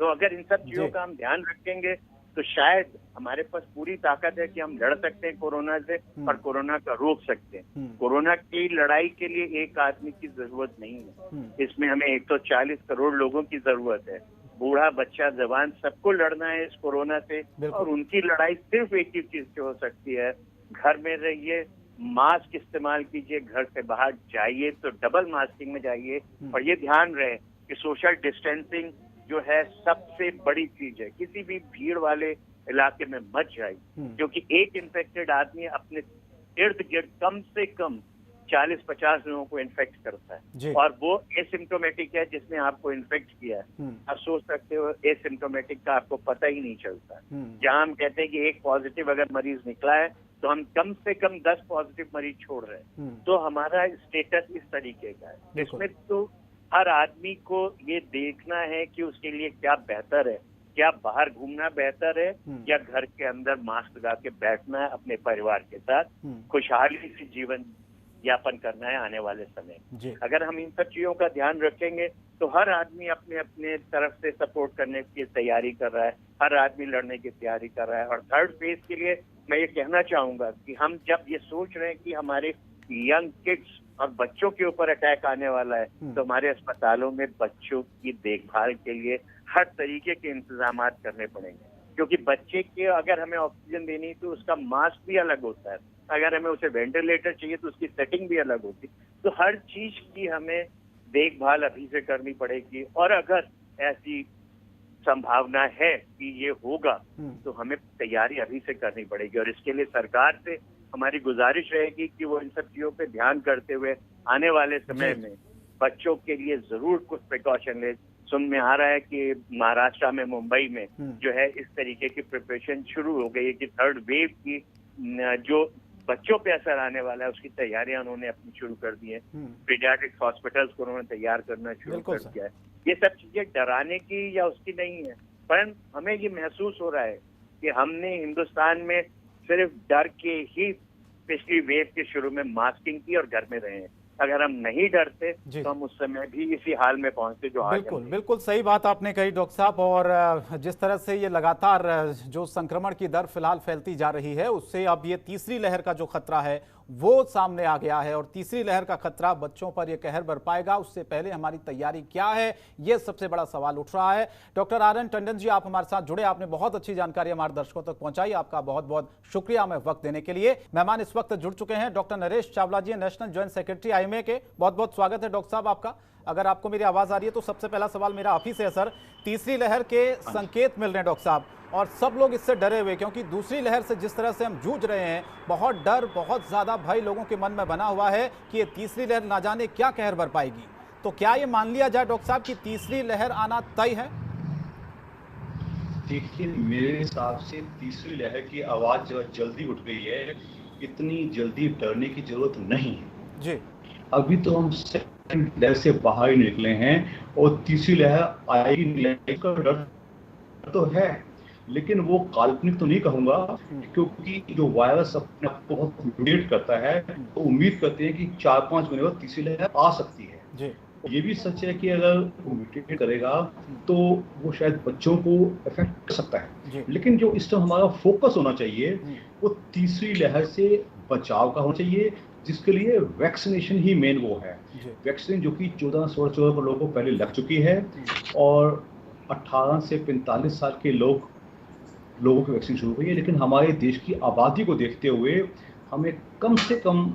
तो अगर इन सब चीजों का हम ध्यान रखेंगे तो शायद हमारे पास पूरी ताकत है कि हम लड़ सकते हैं कोरोना से और कोरोना का रोक सकते हैं। कोरोना की लड़ाई के लिए एक आदमी की जरूरत नहीं है, इसमें हमें 140 करोड़ लोगों की जरूरत है। बूढ़ा, बच्चा, जवान, सबको लड़ना है इस कोरोना से, और उनकी लड़ाई सिर्फ एक ही चीज से हो सकती है, घर में रहिए, मास्क इस्तेमाल कीजिए, घर से बाहर जाइए तो डबल मास्किंग में जाइए, और ये ध्यान रहे कि सोशल डिस्टेंसिंग जो है सबसे बड़ी चीज है। किसी भी भीड़ वाले इलाके में मत जाइए, क्योंकि एक इन्फेक्टेड आदमी अपने इर्द गिर्द कम से कम 40-50 लोगों को इन्फेक्ट करता है, और वो एसिम्टोमेटिक है जिसने आपको इन्फेक्ट किया है। आप सोच सकते हो एसिम्टोमेटिक का आपको पता ही नहीं चलता। जहां हम कहते हैं कि एक पॉजिटिव अगर मरीज निकला है तो हम कम से कम 10 पॉजिटिव मरीज छोड़ रहे हैं। तो हमारा स्टेटस इस तरीके का है। इसमें तो हर आदमी को ये देखना है कि उसके लिए क्या बेहतर है, क्या बाहर घूमना बेहतर है या घर के अंदर मास्क लगा के बैठना है अपने परिवार के साथ खुशहाली से जीवन यापन करना है आने वाले समय। जी। अगर हम इन सब चीजों का ध्यान रखेंगे तो हर आदमी अपने अपने तरफ से सपोर्ट करने की तैयारी कर रहा है, हर आदमी लड़ने की तैयारी कर रहा है। और थर्ड फेज के लिए मैं ये कहना चाहूंगा कि हम जब ये सोच रहे हैं कि हमारे यंग किड्स और बच्चों के ऊपर अटैक आने वाला है, तो हमारे अस्पतालों में बच्चों की देखभाल के लिए हर तरीके के इंतजाम करने पड़ेंगे। क्योंकि बच्चे के अगर हमें ऑक्सीजन देनी तो उसका मास्क भी अलग होता है, अगर हमें उसे वेंटिलेटर चाहिए तो उसकी सेटिंग भी अलग होती है। तो हर चीज की हमें देखभाल अभी से करनी पड़ेगी। और अगर ऐसी संभावना है कि ये होगा तो हमें तैयारी अभी से करनी पड़ेगी। और इसके लिए सरकार से हमारी गुजारिश रहेगी कि वो इन सब चीजों पे ध्यान करते हुए आने वाले समय में बच्चों के लिए जरूर कुछ प्रिकॉशन ले। सुन में आ रहा है कि महाराष्ट्र में, मुंबई में जो है इस तरीके की प्रिपरेशन शुरू हो गई है कि थर्ड वेव की जो बच्चों पे असर आने वाला है उसकी तैयारियां उन्होंने अपनी शुरू कर दी है। पीडियाट्रिक्स हॉस्पिटल्स को उन्होंने तैयार करना शुरू कर दिया है। ये सब चीजें डराने की या उसकी नहीं है, पर हमें ये महसूस हो रहा है कि हमने हिंदुस्तान में सिर्फ डर के ही पिछली वेव के शुरू में मास्किंग की और घर में रहे हैं। अगर हम नहीं डरते तो हम उस समय भी इसी हाल में पहुंचते जो आज। बिल्कुल बिल्कुल सही बात आपने कही डॉक्टर साहब। और जिस तरह से ये लगातार जो संक्रमण की दर फिलहाल फैलती जा रही है, उससे अब ये तीसरी लहर का जो खतरा है वो सामने आ गया है। और तीसरी लहर का खतरा बच्चों पर ये कहर बरपाएगा, उससे पहले हमारी तैयारी क्या है, ये सबसे बड़ा सवाल उठ रहा है। Doctor RN. टंडन जी, आप हमारे साथ जुड़े, आपने बहुत अच्छी जानकारी हमारे दर्शकों तक पहुंचाई, आपका बहुत बहुत शुक्रिया हमें वक्त देने के लिए। मेहमान इस वक्त जुड़ चुके हैं डॉक्टर नरेश चावला जी, नेशनल ज्वाइंट सेक्रेटरी IMA के। बहुत बहुत स्वागत है डॉक्टर साहब आपका। अगर आपको मेरी आवाज आ रही है तो सबसे पहला सवाल मेरा आप ही से है सर। तीसरी लहर के संकेत मिल रहे हैं डॉक्टर साहब, और सब लोग इससे डरे हुए, क्योंकि दूसरी लहर से जिस तरह से हम जूझ रहे हैं, बहुत डर, बहुत ज्यादा भय लोगों के मन में बना हुआ है कि ये तीसरी लहर ना जाने क्या कहर बरपाएगी। तो क्या ये मान लिया जाए डॉक्टर साहब कि तीसरी लहर आना तय है? देखिए, मेरे हिसाब से तीसरी लहर की आवाज जो जल्दी उठ गई है, इतनी जल्दी डरने की जरूरत नहीं है जी। अभी तो हम सेकंड लहर से बाहर ही निकले हैं और तीसरी लहर आएगी का डर तो है, लेकिन वो काल्पनिक तो नहीं कहूंगा, क्योंकि जो वायरस अपने आप को बहुत म्यूटेट करता है, तो उम्मीद करते हैं कि 4-5 महीने बाद तीसरी लहर आ सकती है जी। ये भी सच है कि अगर वो म्यूटेट करेगा तो वो शायद बच्चों को इफेक्ट कर सकता है, लेकिन जो इस टाइम हमारा फोकस होना चाहिए वो तीसरी लहर से बचाव का होना चाहिए, जिसके लिए वैक्सीनेशन ही मेन वो है। वैक्सीन जो कि 14-16 लोगों को पहले लग चुकी है और 18 से 45 साल के लोगों की वैक्सीन शुरू हुई है, लेकिन हमारे देश की आबादी को देखते हुए हमें कम से कम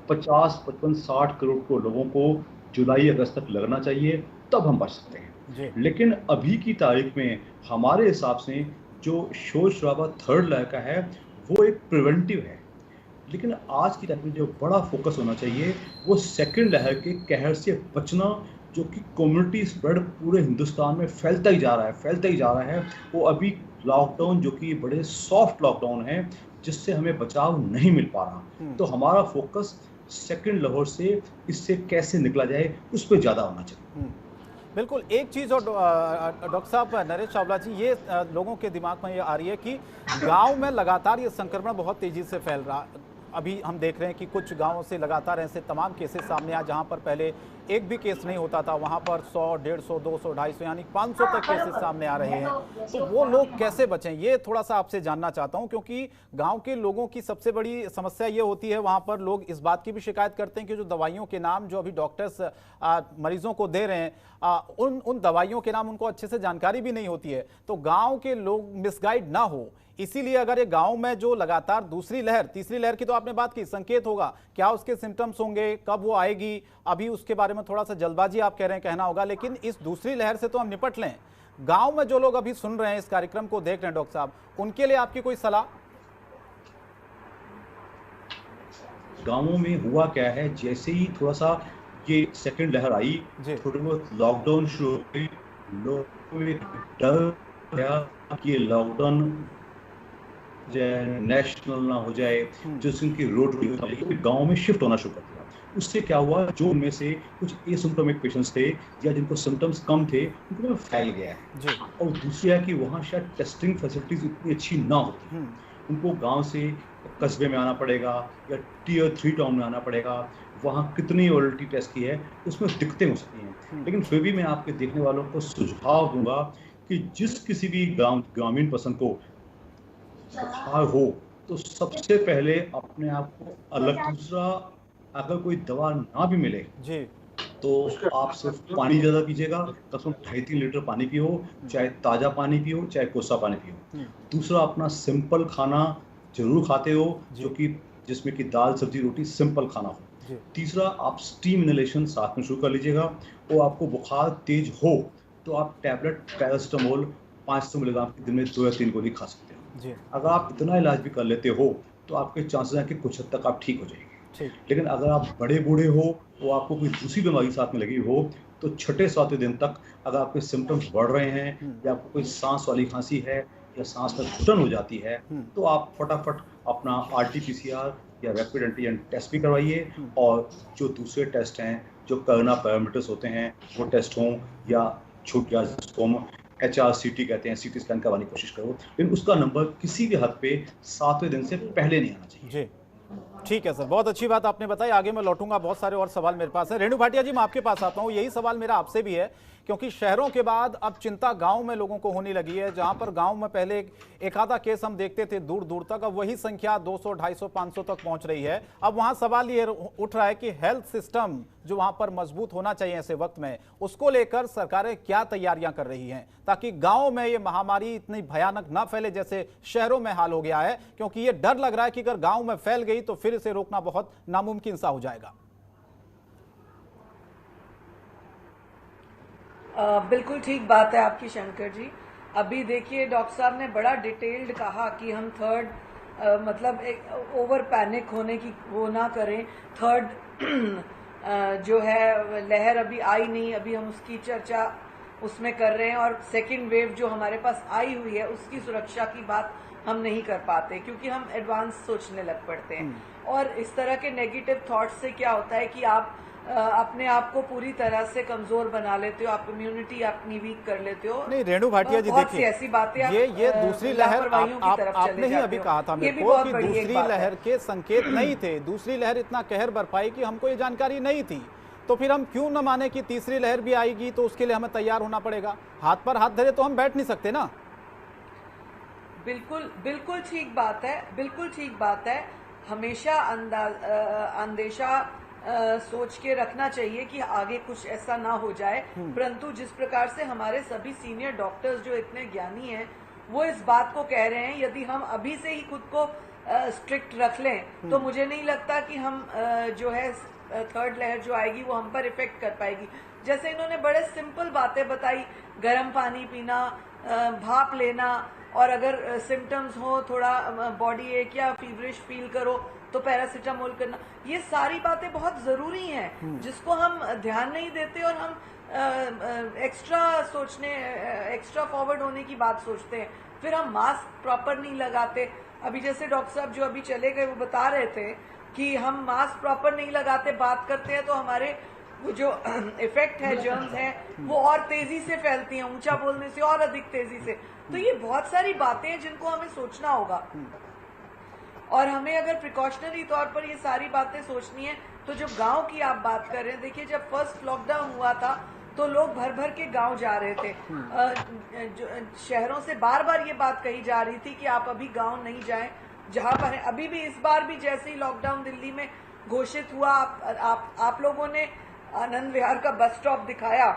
50, 55, 60 करोड़ को लोगों को जुलाई अगस्त तक लगना चाहिए, तब हम बच सकते हैं। लेकिन अभी की तारीख में हमारे हिसाब से जो शोर शराबा थर्ड लहर का है वो एक प्रिवेंटिव है, लेकिन आज की तारीख में जो बड़ा फोकस होना चाहिए वो सेकंड लहर के कहर से बचना, जो कि कम्युनिटी स्प्रेड पूरे हिंदुस्तान में फैलता ही जा रहा है। वो अभी लॉकडाउन जो कि बड़े सॉफ्ट लॉकडाउन है, जिससे हमें बचाव नहीं मिल पा रहा, तो हमारा फोकस सेकंड लहर से इससे कैसे निकला जाए उस पर ज़्यादा होना चाहिए। बिल्कुल। एक चीज़ और डॉक्टर साहब नरेश चावला जी, ये लोगों के दिमाग में ये आ रही है कि गांव में लगातार ये संक्रमण बहुत तेज़ी से फैल रहा। अभी हम देख रहे हैं कि कुछ गांवों से लगातार ऐसे तमाम केसेस सामने आए जहां पर पहले एक भी केस नहीं होता था, वहां पर 100, 150, 200, 250 यानी 500 तक केसेस सामने आ रहे हैं। तो वो लोग कैसे बचें, ये थोड़ा सा आपसे जानना चाहता हूं, क्योंकि गांव के लोगों की सबसे बड़ी समस्या ये होती है, वहां पर लोग इस बात की भी शिकायत करते हैं कि जो दवाइयों के नाम जो अभी डॉक्टर्स मरीजों को दे रहे हैं, उन दवाइयों के नाम उनको अच्छे से जानकारी भी नहीं होती है, तो गाँव के लोग मिसगाइड ना हो। इसीलिए अगर ये गांव में जो लगातार दूसरी लहर, तीसरी लहर की तो आपने बात की, संकेत होगा, क्या उसके सिम्टम्स होंगे, कब वो आएगी, अभी उसके बारे में थोड़ा सा जल्दबाजी आप कह रहे हैं कहना होगा, लेकिन इस दूसरी लहर से तो हम निपट लें। गांव में जो लोग अभी सुन रहे हैं, इस कार्यक्रम को देख रहे हैं डॉक्टर साहब, उनके लिए आपकी कोई सलाह? गांवों में हुआ क्या है, जैसे ही थोड़ा सा ये सेकंड लहर आई, थोड़ी बहुत लॉकडाउन शुरू हो गई, लोगों में डर गया कि लॉकडाउन नेशनल ना हो जाए, जो उनकी रोड गांव में शिफ्ट होना शुरू कर दिया। उससे क्या हुआ, जो उनमें से कुछ एसिम्प्टोमेटिक पेशेंट्स थे या जिनको सिम्टम्स कम थे, उनको फैल गया है। और दूसरी है कि वहाँ शायद टेस्टिंग फैसिलिटीज इतनी अच्छी ना होती, उनको गांव से कस्बे में आना पड़ेगा या टियर 3 टाउन में आना पड़ेगा, वहाँ कितनी वैलिडिटी टेस्ट की है, उसमें दिक्कतें हो सकती हैं। लेकिन फिर भी मैं आपके देखने वालों को सुझाव दूंगा कि जिस किसी भी ग्रामीण पर्सन को बुखार हो तो सबसे पहले अपने आप को अलग, दूसरा अगर कोई दवा ना भी मिले जी तो आप सिर्फ पानी ज़्यादा पीजिएगा, कम से कम 2.5-3 लीटर पानी पियो, चाहे ताज़ा पानी पियो चाहे कोसा पानी पियो। दूसरा, अपना सिंपल खाना जरूर खाते हो, जो कि जिसमें कि दाल सब्जी रोटी सिंपल खाना हो। तीसरा, आप स्टीम इनहेलेशन साथ में शुरू कर लीजिएगा। और आपको बुखार तेज हो तो आप टैबलेट पैरासिटामोल 500 मिलीग्राम के दिन में 2 या 3 गोली खा सकते हो। अगर आप इतना इलाज भी कर लेते हो तो आपके चांसेस हैं कि कुछ हद तक आप ठीक हो जाएंगे। लेकिन अगर आप बड़े बूढ़े हो और आपको कोई दूसरी बीमारी साथ में लगी हो तो 6-7 दिन तक अगर आपके सिम्टम्स बढ़ रहे हैं या आपको कोई सांस वाली खांसी है या सांस में घुटन हो जाती है तो आप फटाफट अपना RT-PCR या रैपिड एंटीजन टेस्ट भी करवाइए। और जो दूसरे टेस्ट हैं, जो कोरोना पैरामीटर्स होते हैं, वो टेस्ट हों या छूट या जिसको हम HRCT कहते हैं, CT स्कैन करवाने की कोशिश करो, लेकिन उसका नंबर किसी भी हद पे 7वें दिन से पहले नहीं आना चाहिए। ठीक है सर, बहुत अच्छी बात आपने बताई। आगे मैं लौटूंगा, बहुत सारे और सवाल मेरे पास है। रेणु भाटिया जी, मैं आपके पास आता हूं। यही सवाल मेरा आपसे भी है, क्योंकि शहरों के बाद अब चिंता गांव में लोगों को होने लगी है। जहां पर गांव में पहले एक आधा केस हम देखते थे दूर दूर तक, अब वही संख्या 200, 250, 500 तक पहुंच रही है। अब वहां सवाल ये उठ रहा है कि हेल्थ सिस्टम जो वहां पर मजबूत होना चाहिए ऐसे वक्त में, उसको लेकर सरकारें क्या तैयारियां कर रही हैं ताकि गांव में ये महामारी इतनी भयानक ना फैले जैसे शहरों में हाल हो गया है। क्योंकि ये डर लग रहा है कि अगर गांव में फैल गई तो फिर इसे रोकना बहुत नामुमकिन सा हो जाएगा। बिल्कुल ठीक बात है आपकी शंकर जी। अभी देखिए, डॉक्टर साहब ने बड़ा डिटेल्ड कहा कि हम थर्ड मतलब एक ओवर पैनिक होने की वो ना करें। थर्ड जो है लहर अभी आई नहीं, अभी हम उसकी चर्चा उसमें कर रहे हैं। और सेकंड वेव जो हमारे पास आई हुई है उसकी सुरक्षा की बात हम नहीं कर पाते क्योंकि हम एडवांस सोचने लग पड़ते हैं। और इस तरह के नेगेटिव थॉट्स से क्या होता है कि आप अपने आप को पूरी तरह से कमजोर बना लेते हो, आप इम्यूनिटी अपनी वीक कर लेते हो। नहीं रेणु भाटिया जी, देखिए ऐसी बातें ये दूसरी लहर आपने ही अभी कहा था मेरे को कि दूसरी लहर के संकेत नहीं थे। दूसरी लहर इतना कहर बरपाई कि हमको ये जानकारी नहीं थी, तो फिर हम क्यों न माने कि तीसरी लहर भी आएगी तो उसके लिए हमें तैयार होना पड़ेगा। हाथ पर हाथ धरे तो हम बैठ नहीं सकते ना। बिल्कुल ठीक बात है, बिल्कुल ठीक बात है। हमेशा अंदेशा सोच के रखना चाहिए कि आगे कुछ ऐसा ना हो जाए। परंतु जिस प्रकार से हमारे सभी सीनियर डॉक्टर्स जो इतने ज्ञानी हैं वो इस बात को कह रहे हैं, यदि हम अभी से ही खुद को स्ट्रिक्ट रख लें तो मुझे नहीं लगता कि हम जो है थर्ड लहर जो आएगी वो हम पर इफेक्ट कर पाएगी। जैसे इन्होंने बड़े सिंपल बातें बताई, गर्म पानी पीना, भाप लेना, और अगर सिम्टम्स हो, थोड़ा बॉडी एक या फीवरिश फील करो तो पैरासिटामोल करना, ये सारी बातें बहुत जरूरी हैं जिसको हम ध्यान नहीं देते और हम एक्स्ट्रा फॉरवर्ड होने की बात सोचते हैं। फिर हम मास्क प्रॉपर नहीं लगाते। अभी जैसे डॉक्टर साहब जो अभी चले गए वो बता रहे थे कि हम मास्क प्रॉपर नहीं लगाते, बात करते हैं तो हमारे वो जो इफेक्ट है, जर्म्स हैं, वो और तेजी से फैलती हैं, ऊंचा बोलने से और अधिक तेजी से। तो ये बहुत सारी बातें हैं जिनको हमें सोचना होगा और हमें अगर प्रिकॉशनरी तौर पर ये सारी बातें सोचनी है तो जब गांव की आप बात कर रहे हैं, देखिए जब फर्स्ट लॉकडाउन हुआ था तो लोग भर भर के गांव जा रहे थे। शहरों से बार बार ये बात कही जा रही थी कि आप अभी गांव नहीं जाएं जहां पर है। अभी भी इस बार भी जैसे ही लॉकडाउन दिल्ली में घोषित हुआ, आप लोगों ने आनंद विहार का बस स्टॉप दिखाया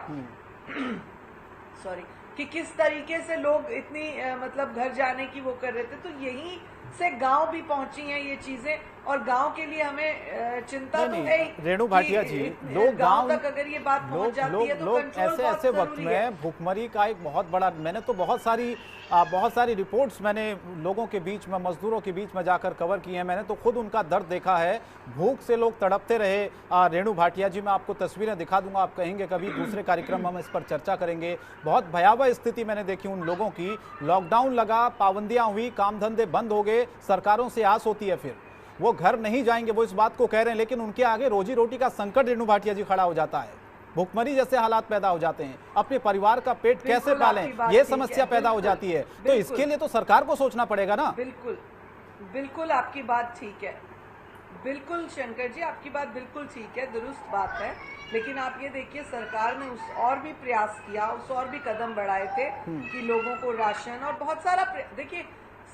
सॉरी कि किस तरीके से लोग इतनी मतलब घर जाने की वो कर रहे थे। तो यही से गांव भी पहुंची हैं ये चीजें और गांव के लिए हमें चिंता तो है। रेणु भाटिया जी, लोग गांव तक अगर ये बात पहुंच जाती है तो कंट्रोल ऐसे वक्त में भुखमरी का एक बहुत बड़ा, मैंने तो बहुत सारी रिपोर्ट्स मैंने लोगों के बीच में, मजदूरों के बीच में जाकर कवर की है। मैंने तो खुद उनका दर्द देखा है, भूख से लोग तड़पते रहे। रेणु भाटिया जी, मैं आपको तस्वीरें दिखा दूंगा, आप कहेंगे कभी दूसरे कार्यक्रम में हम इस पर चर्चा करेंगे। बहुत भयावह स्थिति मैंने देखी उन लोगों की। लॉकडाउन लगा, पाबंदियां हुई, काम धंधे बंद हो गए, सरकारों से आस होती है फिर वो घर नहीं जाएंगे, वो इस बात को कह रहे हैं, लेकिन उनके आगे रोजी रोटी का संकट रेणु भाटिया जी खड़ा हो जाता है। भुखमरी जैसे हालात पैदा हो जाते हैं, अपने परिवार का पेट कैसे पालें, ये समस्या पैदा हो जाती है। तो इसके लिए तो सरकार को सोचना पड़ेगा ना। बिल्कुल आपकी बात ठीक है, बिल्कुल शंकर जी आपकी बात बिल्कुल ठीक है, दुरुस्त बात है। लेकिन आप ये देखिए सरकार ने उस और भी प्रयास किया, उस और भी कदम बढ़ाए थे कि लोगों को राशन और बहुत सारा देखिए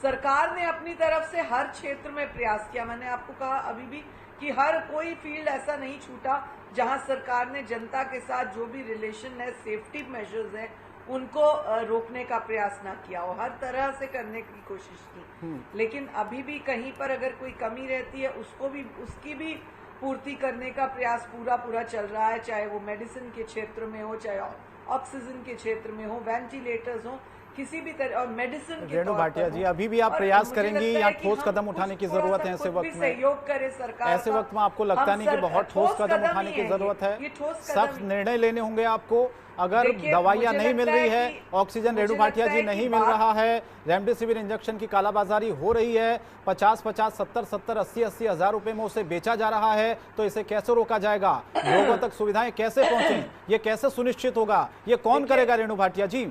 सरकार ने अपनी तरफ से हर क्षेत्र में प्रयास किया। मैंने आपको कहा अभी भी कि हर कोई फील्ड ऐसा नहीं छूटा जहां सरकार ने जनता के साथ जो भी रिलेशन है, सेफ्टी मेजर्स है, उनको रोकने का प्रयास ना किया हो, हर तरह से करने की कोशिश की। लेकिन अभी भी कहीं पर अगर कोई कमी रहती है उसकी भी पूर्ति करने का प्रयास पूरा चल रहा है, चाहे वो मेडिसिन के क्षेत्र में हो, चाहे ऑक्सीजन के क्षेत्र में हो, वेंटिलेटर्स हो, किसी भी तरह और मेडिसिन के रेणु भाटिया जी अभी भी आप प्रयास करेंगी या ठोस कदम उठाने की जरूरत है ऐसे वक्त में? सहयोग करे सरकार। ऐसे वक्त में आपको लगता नहीं कि बहुत ठोस कदम उठाने की जरूरत है? सख्त निर्णय लेने होंगे आपको। अगर दवाइयां नहीं मिल रही है, ऑक्सीजन रेणु भाटिया जी नहीं मिल रहा है, रेमडेसिविर इंजेक्शन की कालाबाजारी हो रही है, 50-50, 70-70, 80-80 हजार रुपए में उसे बेचा जा रहा है, तो इसे कैसे रोका जाएगा? लोगों तक सुविधाएं कैसे पहुंचे? ये कैसे सुनिश्चित होगा? ये कौन करेगा रेणु भाटिया जी?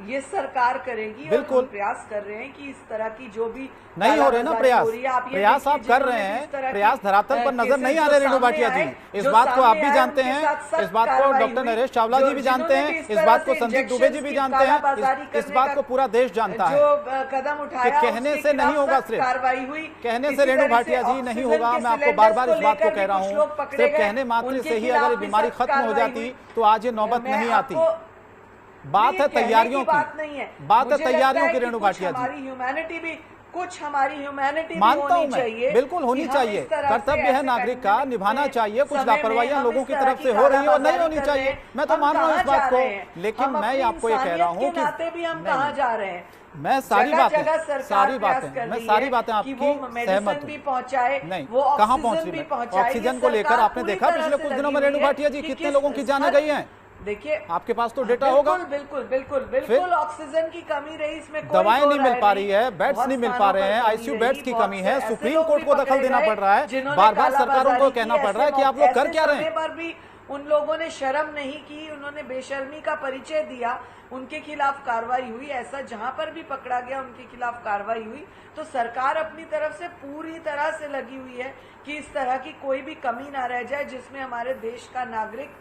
ये सरकार करेगी। बिल्कुल। और हम प्रयास कर रहे हैं कि इस तरह की जो भी नहीं हो रहे ना प्रयास आप कर रहे हैं, प्रयास धरातल पर नजर नहीं आ रहे रेणु भाटिया जी। इस बात को आप भी जानते हैं, इस बात को डॉक्टर नरेश चावला जी भी जानते हैं, इस बात को संदीप दुबे जी भी जानते हैं, इस बात को पूरा देश जानता है। जो कदम उठाया कहने से नहीं होगा, सिर्फ कार्रवाई हुई, कहने से रेणु भाटिया जी नहीं होगा। मैं आपको बार बार इस बात को कह रहा हूँ, सिर्फ कहने मात्र से ही अगर बीमारी खत्म हो जाती तो आज ये नौबत नहीं आती। बात है तैयारियों की, बात है तैयारियों की रेणु भाटिया जी। हमारी ह्यूमैनिटी भी मानता हूं मैं, बिल्कुल होनी चाहिए, कर्तव्य है नागरिक का, निभाना चाहिए। कुछ लापरवाहियां लोगों की तरफ से हो रही है और नहीं होनी चाहिए, मैं तो मान रहा हूं इस बात को। लेकिन मैं आपको ये कह रहा हूं कि हम कहाँ जा रहे हैं, मैं सारी बातें मैं सारी बातें आपकी सहमत भी पहुंचाए, नहीं वो कहाँ पहुंच रही है? ऑक्सीजन को लेकर आपने देखा पिछले कुछ दिनों में रेणु भाटिया जी कितने लोगों की जानें गई हैं? देखिए आपके पास तो डेटा होगा। बिल्कुल ऑक्सीजन की कमी रही, इसमें दवाएं नहीं मिल पा रही है, बेड्स नहीं मिल पा रहे हैं, आईसीयू बेड्स की कमी है, सुप्रीम कोर्ट को दखल देना पड़ रहा है, बार बार सरकारों को कहना पड़ रहा है कि आप लोग कर क्या रहे हैं। उन लोगों ने शर्म नहीं की, उन्होंने बेशर्मी का परिचय दिया, उनके खिलाफ कार्रवाई हुई। ऐसा जहां पर भी पकड़ा गया उनके खिलाफ कार्रवाई हुई। तो सरकार अपनी तरफ से पूरी तरह से लगी हुई है कि इस तरह की कोई भी कमी ना रह जाए जिसमें हमारे देश का नागरिक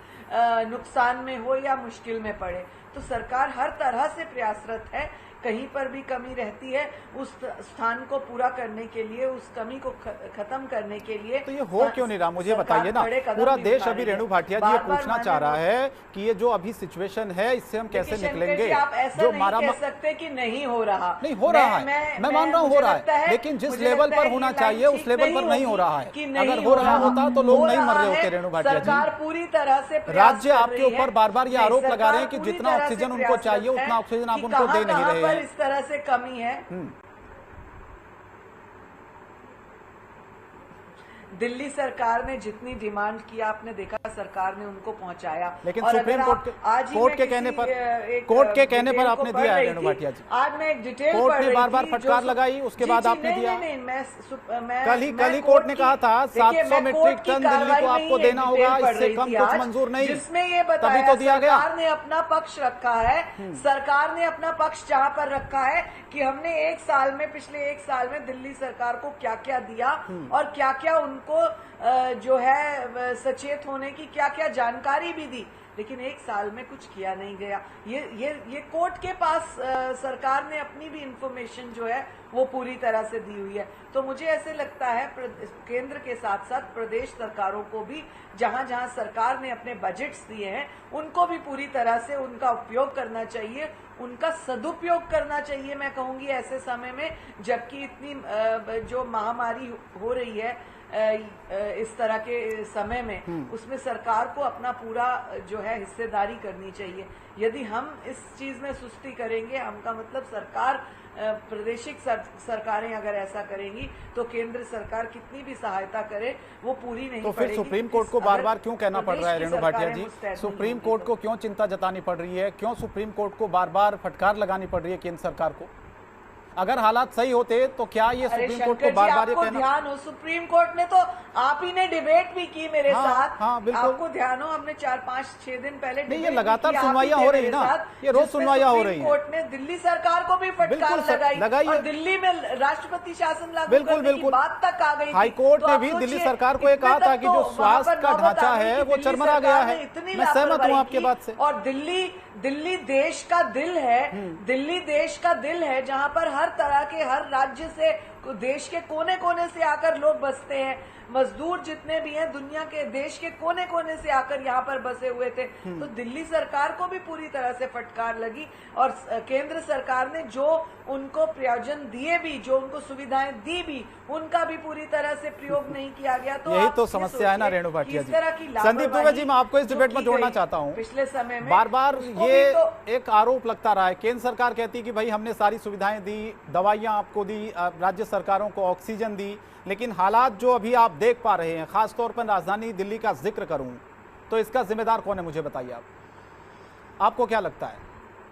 नुकसान में हो या मुश्किल में पड़े। तो सरकार हर तरह से प्रयासरत है, कहीं पर भी कमी रहती है उस स्थान को पूरा करने के लिए, उस कमी को खत्म करने के लिए। तो ये हो क्यों नहीं रहा, मुझे बताइए ना। पूरा देश अभी रेणु भाटिया जी ये पूछना चाह रहा है कि ये जो अभी सिचुएशन है इससे हम कैसे निकलेंगे? आप ऐसा नहीं कह सकते कि नहीं हो रहा, नहीं हो रहा है, मैं मान रहा हूँ हो रहा है, लेकिन जिस लेवल पर होना चाहिए उस लेवल पर नहीं हो रहा है। अगर हो रहा होता तो लोग नहीं मर रहे होते रेणु भाटिया जी। सरकार पूरी तरह से राज्य आपके ऊपर बार बार ये आरोप लगा रहे हैं कि जितना ऑक्सीजन उनको चाहिए उतना ऑक्सीजन आप उनको दे नहीं रहे हैं। इस तरह से कमी है। दिल्ली सरकार ने जितनी डिमांड किया आपने देखा, सरकार ने उनको पहुंचाया। लेकिन सुप्रीम कोर्ट के कहने पर आपने दिया है रेणु भाटिया जी। आज मैं एक डिटेल कोर्ट ने बार बार फटकार लगाई, उसके बाद आपने दिया। कल ही कोर्ट ने कहा था 700 मीट्रिक टन दिल्ली को आपको देना होगा, इससे कम कुछ मंजूर नहीं, जिसमें ये बताया तभी तो दिया गया। सरकार ने अपना पक्ष रखा है, सरकार ने अपना पक्ष जहां पर रखा है कि हमने पिछले एक साल में दिल्ली सरकार को क्या क्या दिया और क्या क्या उनको जो है सचेत होने की क्या क्या जानकारी भी दी, लेकिन एक साल में कुछ किया नहीं गया। ये कोर्ट के पास सरकार ने अपनी भी इंफॉर्मेशन जो है वो पूरी तरह से दी हुई है। तो मुझे ऐसे लगता है केंद्र के साथ साथ प्रदेश सरकारों को भी जहां जहां सरकार ने अपने बजट्स दिए हैं उनको भी पूरी तरह से उनका उपयोग करना चाहिए, उनका सदुपयोग करना चाहिए। मैं कहूंगी ऐसे समय में जबकि इतनी जो महामारी हो रही है इस तरह के समय में, उसमें सरकार को अपना पूरा जो है हिस्सेदारी करनी चाहिए। यदि हम इस चीज में सुस्ती करेंगे, हमका मतलब सरकार प्रादेशिक सरकारें अगर ऐसा करेंगी तो केंद्र सरकार कितनी भी सहायता करे वो पूरी नहीं तो फिर सुप्रीम कोर्ट को बार बार क्यों कहना पड़ रहा है रेणु भाटिया जी? सुप्रीम कोर्ट को क्यों चिंता जतानी पड़ रही है? क्यों सुप्रीम कोर्ट को बार बार फटकार लगानी पड़ रही है केंद्र सरकार को? अगर हालात सही होते तो क्या ये सुप्रीम कोर्ट को बार बार ये कहना? ध्यान हो, सुप्रीम कोर्ट ने तो आप ही ने डिबेट भी की मेरे साथ। आपको ध्यान हो, हमने 4-5-6 दिन पहले नहीं, ये लगातार सुनवाइयां हो रही ना, ये रोज सुनवाइयां हो रही हैं। कोर्ट ने दिल्ली सरकार को भी फटकार लगाई और दिल्ली में राष्ट्रपति शासन लागू करने की बात तक आ गई। हाईकोर्ट ने भी दिल्ली सरकार को ये कहा था कि जो स्वास्थ्य का ढांचा है वो चरमरा गया है। मैं सहमत हूँ आपके बात से। और दिल्ली देश का दिल है, दिल्ली देश का दिल है जहां पर हर तरह के, हर राज्य से, देश के कोने कोने से आकर लोग बसते हैं। मजदूर जितने भी हैं दुनिया के, देश के कोने कोने से आकर यहाँ पर बसे हुए थे। तो दिल्ली सरकार को भी पूरी तरह से फटकार लगी और केंद्र सरकार ने जो उनको प्रयोजन दिए भी, जो उनको सुविधाएं दी भी, उनका भी पूरी तरह से प्रयोग नहीं किया गया। तो यही तो समस्या है ना रेणु भाटिया जी। संदीप दुबे जी, मैं आपको इस डिबेट में जोड़ना चाहता हूँ। पिछले समय में बार बार ये एक आरोप लगता रहा है, केंद्र सरकार कहती है कि भाई हमने सारी सुविधाएं दी, दवाइयां आपको दी, राज्य सरकारों को ऑक्सीजन दी, लेकिन हालात जो अभी आप देख पा रहे हैं, खासतौर पर राजधानी दिल्ली का जिक्र करूं तो इसका जिम्मेदार कौन है, मुझे बताइए आप। आपको क्या लगता है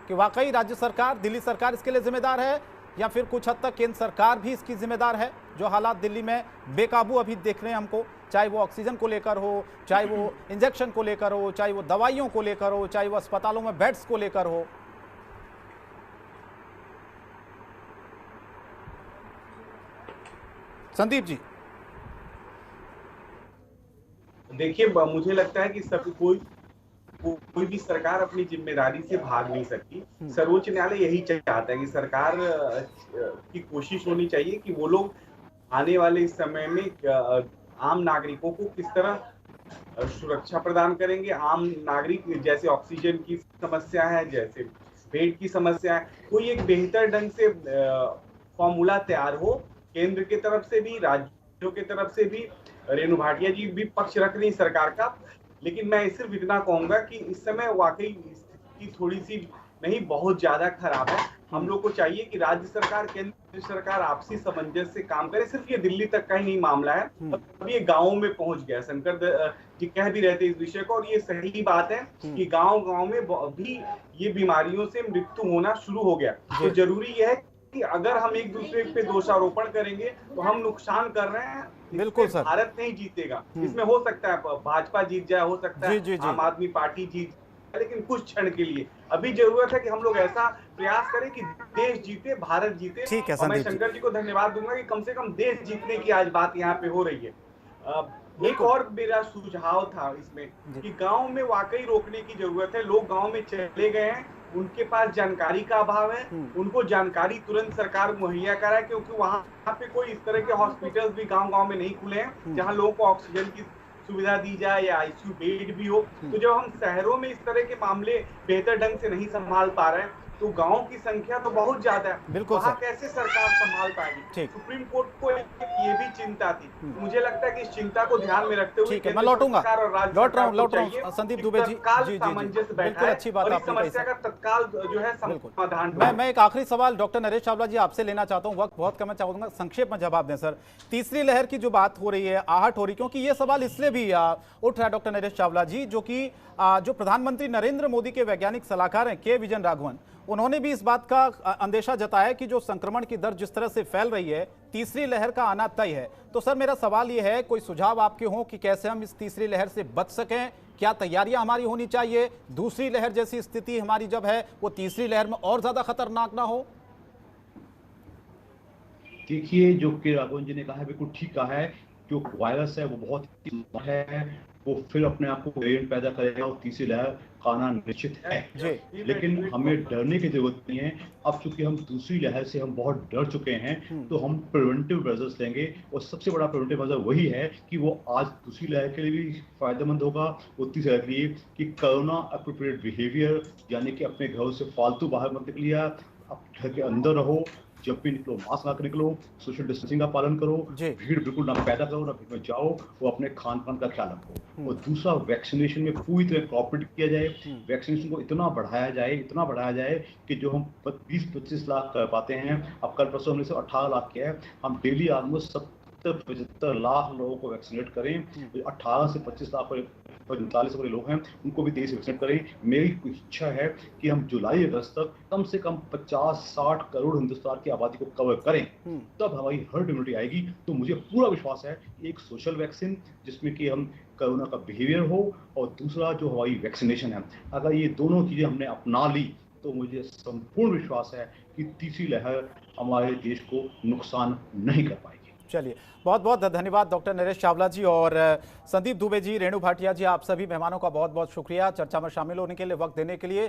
कि वाकई राज्य सरकार, दिल्ली सरकार इसके लिए जिम्मेदार है या फिर कुछ हद तक केंद्र सरकार भी इसकी जिम्मेदार है? जो हालात दिल्ली में बेकाबू अभी देख रहे हैं हमको, चाहे वो ऑक्सीजन को लेकर हो, चाहे वो इंजेक्शन को लेकर हो, चाहे वो दवाइयों को लेकर हो, चाहे वो अस्पतालों में बेड्स को लेकर हो। संदीप जी, देखिए मुझे लगता है कि सब कोई भी सरकार अपनी जिम्मेदारी से भाग नहीं सकती। सर्वोच्च न्यायालय यही चाहता है कि सरकार की कोशिश होनी चाहिए कि वो लोग आने वाले समय में आम नागरिकों को किस तरह सुरक्षा प्रदान करेंगे। आम नागरिक, जैसे ऑक्सीजन की समस्या है, जैसे बेड की समस्या है, कोई एक बेहतर ढंग से फॉर्मूला तैयार हो, केंद्र की तरफ से भी, राज्यों की तरफ से भी। रेणु भाटिया जी भी पक्ष रख रही सरकार का, लेकिन मैं सिर्फ इतना कहूंगा कि इस समय वाकई स्थिति थोड़ी सी नहीं, बहुत ज्यादा खराब है। हम लोग को चाहिए कि राज्य सरकार, केंद्र सरकार आपसी सामंजस्य से काम करे। सिर्फ ये दिल्ली तक का ही नहीं मामला है, अब ये गाँव में पहुंच गया। शंकर जी कह भी रहे थे इस विषय को, और ये सही बात है कि गाँव में भी ये बीमारियों से मृत्यु होना शुरू हो गया। तो जरूरी यह है कि अगर हम एक दूसरे पे दोषारोपण करेंगे तो हम नुकसान कर रहे हैं। बिल्कुल सर, भारत नहीं जीतेगा। इसमें हो सकता है भाजपा जीत जाए, हो सकता है आम आदमी पार्टी जीत, लेकिन कुछ क्षण के लिए। अभी जरूरत है कि हम लोग ऐसा प्रयास करें कि देश जीते, भारत जीते। ठीक है, और मैं शंकर जी को धन्यवाद दूंगा कि कम से कम देश जीतने की आज बात यहाँ पे हो रही है। एक और मेरा सुझाव था इसमें कि गांव में वाकई रोकने की जरूरत है। लोग गांव में चले गए हैं, उनके पास जानकारी का अभाव है, उनको जानकारी तुरंत सरकार मुहैया कराए, क्योंकि वहां पे कोई इस तरह के हॉस्पिटल्स भी गांव में नहीं खुले हैं जहां लोगों को ऑक्सीजन की सुविधा दी जाए या आईसीयू बेड भी हो। तो जब हम शहरों में इस तरह के मामले बेहतर ढंग से नहीं संभाल पा रहे हैं, तो गांव की संख्या तो बहुत ज्यादा है, बिल्कुल वहाँ सर, कैसे सरकार संभाल पाएगी? सुप्रीम कोर्ट को ये भी चिंता थी। मुझे लगता है कि इस चिंता को ध्यान में रखते हुए, ठीक है, मैं लौटूंगा, लौट रहा हूँ संदीप दुबे जी। जी बिल्कुल अच्छी बात आपने कही। समस्या का तत्काल जो है समाधान। मैं एक आखिरी सवाल डॉक्टर नरेश चावला जी आपसे लेना चाहता हूँ, वक्त बहुत कम है, चाहूंगा संक्षेप में जवाब दें सर। तीसरी लहर की जो बात हो रही है, आहट हो रही, क्योंकि ये सवाल इसलिए भी उठ रहा है डॉक्टर नरेश चावला जी, जो प्रधानमंत्री नरेंद्र मोदी के वैज्ञानिक सलाहकार हैं के विजन राघवन, उन्होंने भी इस बात का अंदेशा जताया कि जो संक्रमण की दर जिस तरह से फैल रही है, तीसरी लहर का आना तय है। तो सर मेरा सवाल ये है, कोई सुझाव आपके हों कि कैसे हम इस तीसरी लहर से बच सकें? क्या तैयारियां हमारी होनी चाहिए? दूसरी लहर जैसी स्थिति हमारी जब है, वो तीसरी लहर में और ज्यादा खतरनाक ना हो? देखिए, जो के राघवन जी ने कहा है बिल्कुल ठीक कहा है। जो वायरस है वो बहुत है, वो फिर अपने आप को वेरिएंट पैदा करेगा और तीसरी लहर का आना निश्चित है। लेकिन हमें डरने की जरूरत नहीं है। अब चूंकि हम दूसरी लहर से हम बहुत डर चुके हैं, तो हम प्रिवेंटिव मेजर्स लेंगे, और सबसे बड़ा प्रिवेंटिव मेजर वही है कि वो आज दूसरी लहर के लिए भी फायदेमंद होगा, और तीसरी लहर के लिए कि कोरोना अप्रोप्रिएट बिहेवियर, यानी कि अपने घरों से फालतू बाहर मत निकलिए, आप घर के अंदर रहो, जब भी निकलो मास्क लगा कर निकलो, सोशल डिस्टेंसिंग का पालन करो, भीड़ बिल्कुल ना पैदा करो, ना भीड़ में जाओ, वो अपने खान पान का ख्याल रखो। और दूसरा, वैक्सीनेशन में पूरी तरह कोऑपरेट किया जाए। वैक्सीनेशन को इतना बढ़ाया जाए कि जो हम 20-25 लाख कर पाते हैं, अब कल परसों हमने 18 लाख किया है, हम डेली ऑलमोस्ट 70-75 लाख लोगों को वैक्सीनेट करें। 18 से 25 लाख और 39 वाले लोग हैं उनको भी तेजी से वैक्सीनेट करें। मेरी इच्छा है कि हम जुलाई अगस्त तक कम से कम 50-60 करोड़ हिंदुस्तान की आबादी को कवर करें, तब हमारी हर्ड इम्यूनिटी आएगी। तो मुझे पूरा विश्वास है एक सोशल वैक्सीन जिसमें कि हम कोरोना का बिहेवियर हो और दूसरा जो हमारी वैक्सीनेशन है, अगर ये दोनों चीजें हमने अपना ली तो मुझे संपूर्ण विश्वास है कि तीसरी लहर हमारे देश को नुकसान नहीं कर पाएगी। चलिए, बहुत बहुत धन्यवाद डॉक्टर नरेश चावला जी और संदीप दुबे जी, रेणु भाटिया जी, आप सभी मेहमानों का बहुत बहुत शुक्रिया चर्चा में शामिल होने के लिए, वक्त देने के लिए।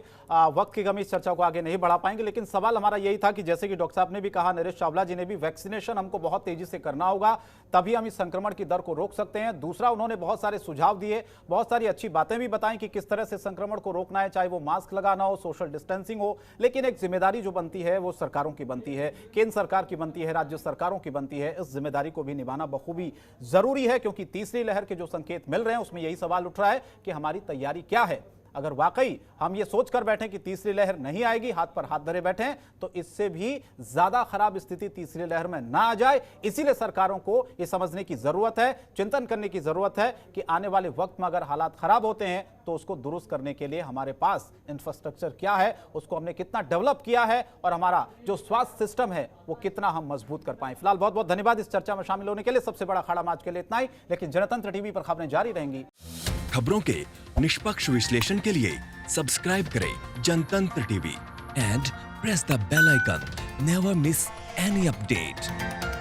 वक्त की कमी इस चर्चा को आगे नहीं बढ़ा पाएंगे, लेकिन सवाल हमारा यही था कि जैसे कि डॉक्टर साहब ने भी कहा, नरेश चावला जी ने भी, वैक्सीनेशन हमको बहुत तेजी से करना होगा, तभी हम इस संक्रमण की दर को रोक सकते हैं। दूसरा, उन्होंने बहुत सारे सुझाव दिए, बहुत सारी अच्छी बातें भी बताई कि किस तरह से संक्रमण को रोकना है, चाहे वो मास्क लगाना हो, सोशल डिस्टेंसिंग हो, लेकिन एक जिम्मेदारी जो बनती है वो सरकारों की बनती है, केंद्र सरकार की बनती है, राज्य सरकारों की बनती है। इस जिम्मेदारी को भी निभाना बखूबी जरूरी है, क्योंकि तीसरी लहर के जो संकेत मिल रहे हैं उसमें यही सवाल उठ रहा है कि हमारी तैयारी क्या है। अगर वाकई हम ये सोचकर बैठे कि तीसरी लहर नहीं आएगी, हाथ पर हाथ धरे बैठे, तो इससे भी ज्यादा खराब स्थिति तीसरी लहर में ना आ जाए। इसीलिए सरकारों को यह समझने की जरूरत है, चिंतन करने की जरूरत है कि आने वाले वक्त में अगर हालात खराब होते हैं तो उसको दुरुस्त करने के लिए हमारे पास इंफ्रास्ट्रक्चर क्या है, उसको हमने कितना डेवलप किया है, और हमारा जो स्वास्थ्य सिस्टम है वो कितना हम मजबूत कर पाए। फिलहाल बहुत बहुत धन्यवाद इस चर्चा में शामिल होने के लिए। सबसे बड़ा अखाड़ा आज के लिए इतना ही, लेकिन जनतंत्र टीवी पर खबरें जारी रहेंगी। खबरों के निष्पक्ष विश्लेषण के लिए सब्सक्राइब करें Jantantra TV and press the bell icon. Never miss any update.